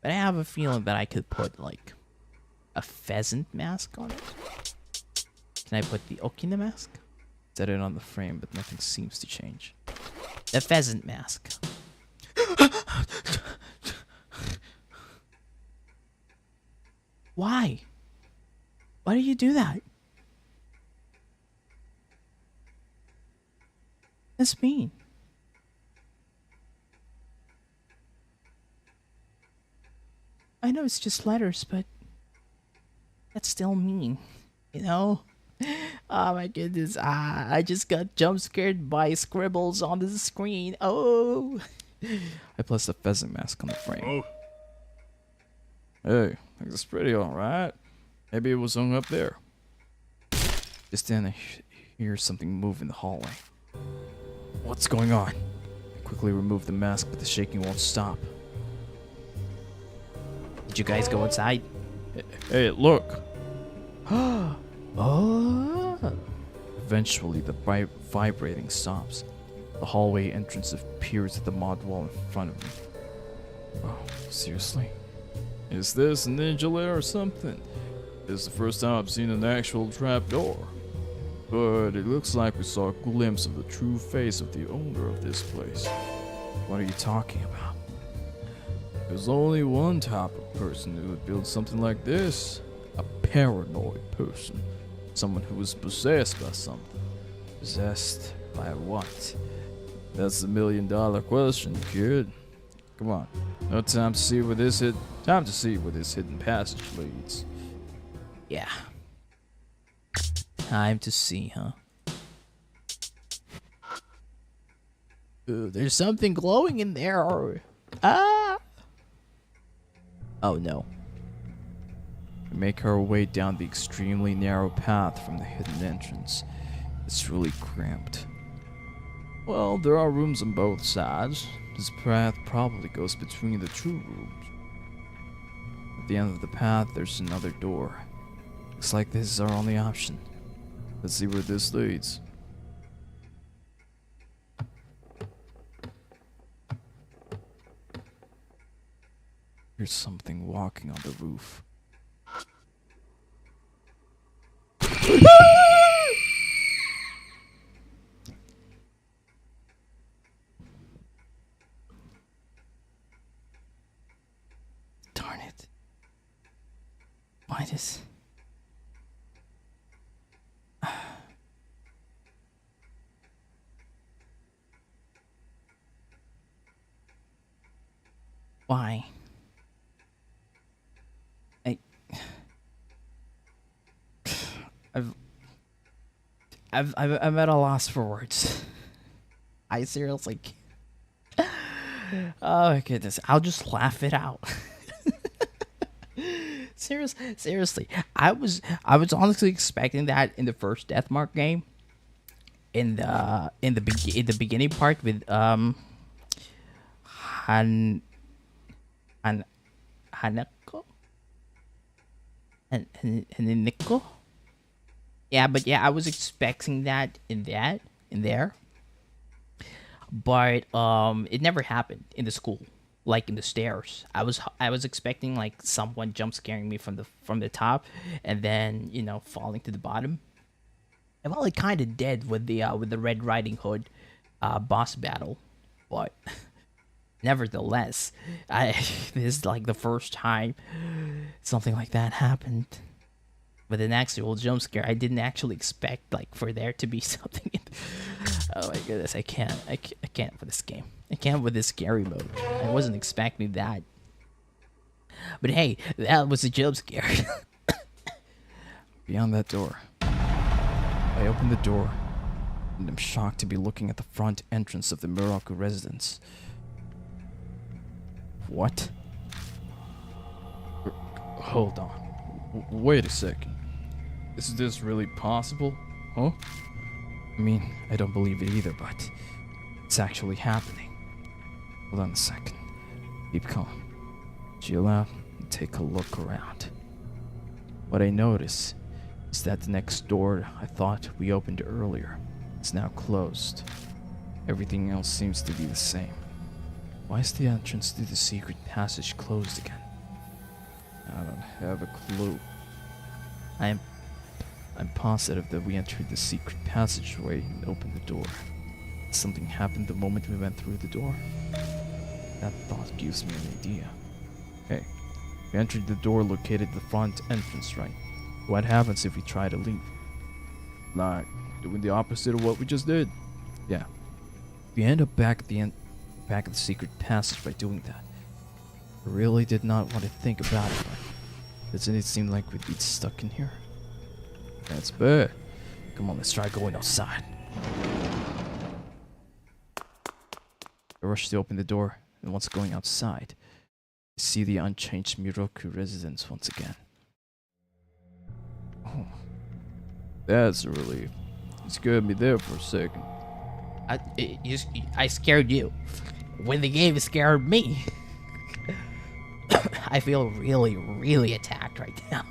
But I have a feeling that I could put, like, a pheasant mask on it. Can I put the Okina mask? Set it on the frame, but nothing seems to change. The pheasant mask. Why? Why do you do that? That's mean. I know it's just letters, but that's still mean, you know? Oh my goodness, I just got jump scared by scribbles on the screen. Oh! I placed a pheasant mask on the frame. Hey, that's pretty alright. Maybe it was hung up there. Just then I hear something move in the hallway. What's going on? I quickly remove the mask, but the shaking won't stop. Did you guys go inside? Hey, look! Oh! Eventually, the vibrating stops. The hallway entrance appears at the mod wall in front of me. Oh, seriously? Is this a ninja lair or something? This is the first time I've seen an actual trapdoor. But it looks like we saw a glimpse of the true face of the owner of this place. What are you talking about? There's only one type of person who would build something like this. A paranoid person. Someone who was possessed by something. Possessed by what? That's the $1 million question, kid. Come on. No time to see where this hidden passage leads. Yeah. Time to see, huh? Ooh, there's something glowing in there. Ah! Oh no. We make our way down the extremely narrow path from the hidden entrance. It's really cramped. Well, there are rooms on both sides. This path probably goes between the two rooms. At the end of the path, there's another door. Looks like this is our only option. Let's see where this leads. There's something walking on the roof. Darn it. Why does... Why? I'm at a loss for words. I seriously can't. Oh my goodness, I'll just laugh it out. Seriously, I was honestly expecting that in the first Deathmark game. In the beginning part with Hanako and Nico. Yeah, but yeah, I was expecting that in there. But it never happened in the school, like in the stairs. I was expecting like someone jump scaring me from the top, and then falling to the bottom. I felt like kind of dead with the Red Riding Hood boss battle, but nevertheless, this is like the first time something like that happened. With an actual jump scare, I didn't actually expect like for there to be something. Oh my goodness, I can't with this game. I can't with this scary mode. I wasn't expecting that. But hey, that was a jump scare. Beyond that door. I open the door, and I'm shocked to be looking at the front entrance of the Muraku residence. What? Hold on. Wait a second. Is this really possible? Huh? I mean, I don't believe it either, but it's actually happening. Hold on a second. Keep calm. Chill out and take a look around. What I notice is that the next door I thought we opened earlier is now closed. Everything else seems to be the same. Why is the entrance to the secret passage closed again? I don't have a clue. I'm positive that we entered the secret passageway and opened the door. Something happened the moment we went through the door. That thought gives me an idea. Hey, we entered the door located at the front entrance, right? What happens if we try to leave? Like, doing the opposite of what we just did? Yeah. We end up back at the secret passage by doing that. I really did not want to think about it, but doesn't it seem like we'd be stuck in here? That's bad. Come on, let's try going outside. I rush to open the door, and once going outside, I see the unchanged Muraku residence once again. Oh, that's a relief. You scared me there for a second. I scared you when the game scared me. I feel really, really attacked right now.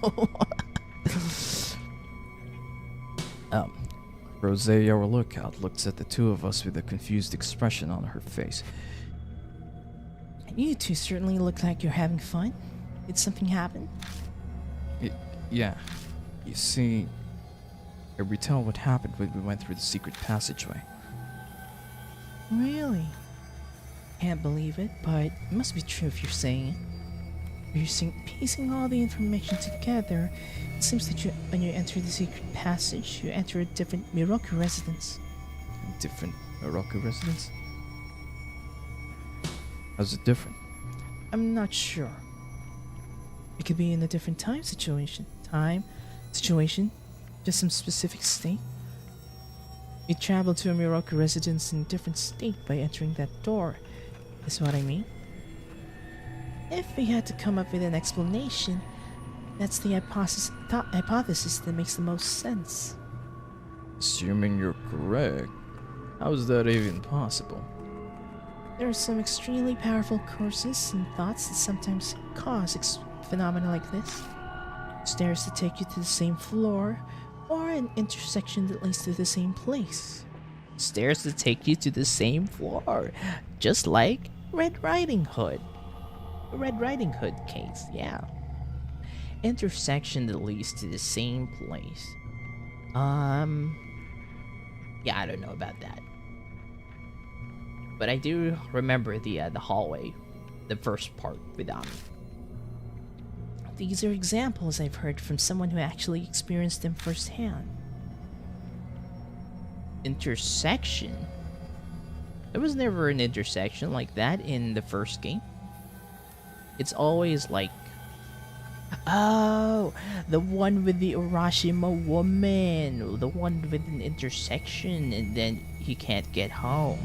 Rose, our lookout, looks at the two of us with a confused expression on her face. You two certainly look like you're having fun. Did something happen? Yeah. You see, I retell what happened when we went through the secret passageway. Really? Can't believe it, but it must be true if you're saying it. Piecing all the information together, it seems that when you enter the secret passage, you enter a different Miroku residence. Different Miroku residence? How's it different? I'm not sure. It could be in a different time, situation, just some specific state. You travel to a Miroku residence in a different state by entering that door, is what I mean. If we had to come up with an explanation, that's the hypothesis that makes the most sense. Assuming you're correct, how is that even possible? There are some extremely powerful courses and thoughts that sometimes cause phenomena like this. Stairs that take you to the same floor, or an intersection that leads to the same place. Stairs that take you to the same floor, just like Red Riding Hood. The Red Riding Hood case, yeah. Intersection that leads to the same place. Yeah, I don't know about that. But I do remember the hallway, the first part without me. These are examples I've heard from someone who actually experienced them firsthand. Intersection? There was never an intersection like that in the first game. It's always like, oh, the one with the Urashima woman, the one with an intersection, and then he can't get home.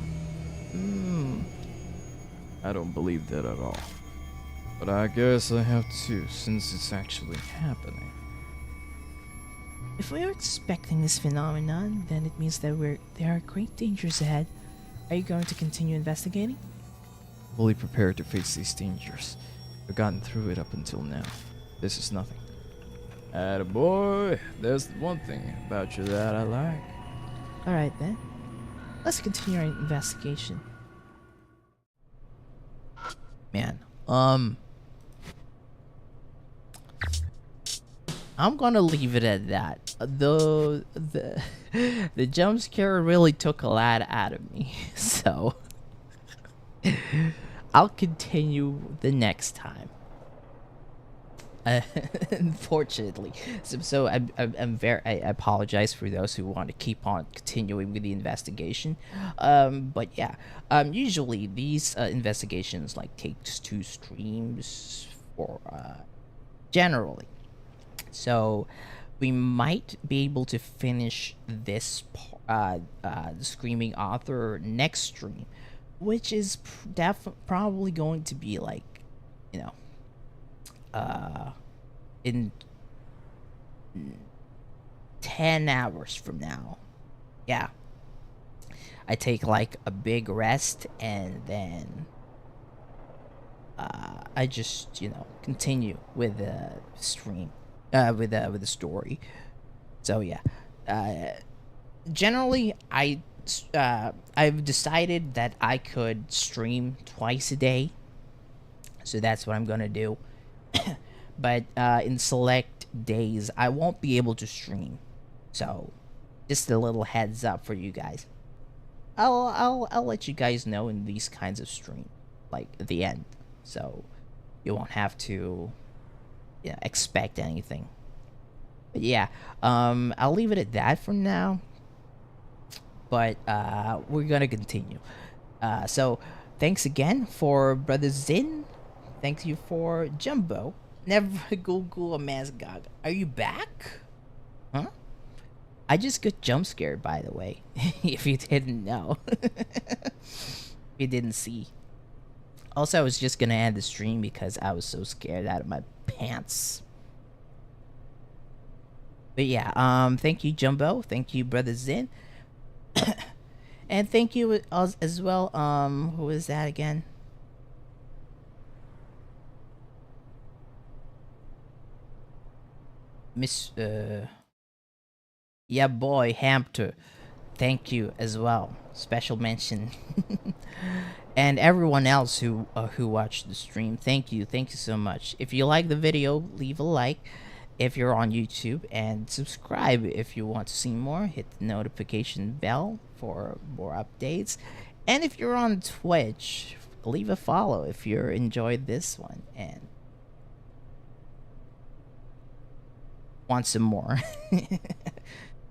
I don't believe that at all. But I guess I have to, since it's actually happening. If we are expecting this phenomenon, then it means that there are great dangers ahead. Are you going to continue investigating? Fully prepared to face these dangers. I've gotten through it up until now. This is nothing. Attaboy! There's one thing about you that I like. Alright then. Let's continue our investigation. Man, I'm gonna leave it at that. Though the jump scare really took a lot out of me, so I'll continue the next time. Unfortunately, so I apologize for those who want to keep on continuing with the investigation. But yeah, usually these investigations like takes 2 streams for generally. So we might be able to finish this the Screaming Author next stream, which is probably going to be like, you know, in 10 hours from now. Yeah, I take like a big rest and then I just, you know, continue with the stream, with the story. So yeah, generally I've decided that I could stream twice a day, so that's what I'm gonna do. But in select days I won't be able to stream, so just a little heads up for you guys. I'll let you guys know in these kinds of stream, like at the end, so you won't have to, you know, expect anything. But yeah, I'll leave it at that for now, but we're gonna continue. So thanks again for Brother Zin. Thank you for Jumbo. Never Google a Masgog. Are you back? Huh? I just got jump scared, by the way. If you didn't know. If you didn't see. Also, I was just gonna end the stream because I was so scared out of my pants. But yeah, thank you, Jumbo. Thank you, Brother Zin. And thank you as well, who is that again? Yeah, boy, Hampter. thank you as well. Special mention. And everyone else who watched the stream, thank you so much. If you like the video, leave a like if you're on YouTube, and subscribe if you want to see more. Hit the notification bell for more updates. And if you're on Twitch, leave a follow if you enjoyed this one and want some more.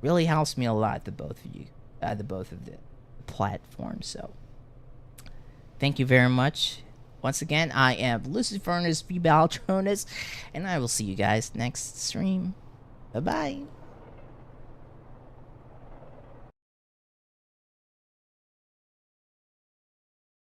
Really helps me a lot, the both of you, the both of the platforms. So thank you very much. Once again, I am Lucifernus V. Baltronis, and I will see you guys next stream. Bye bye.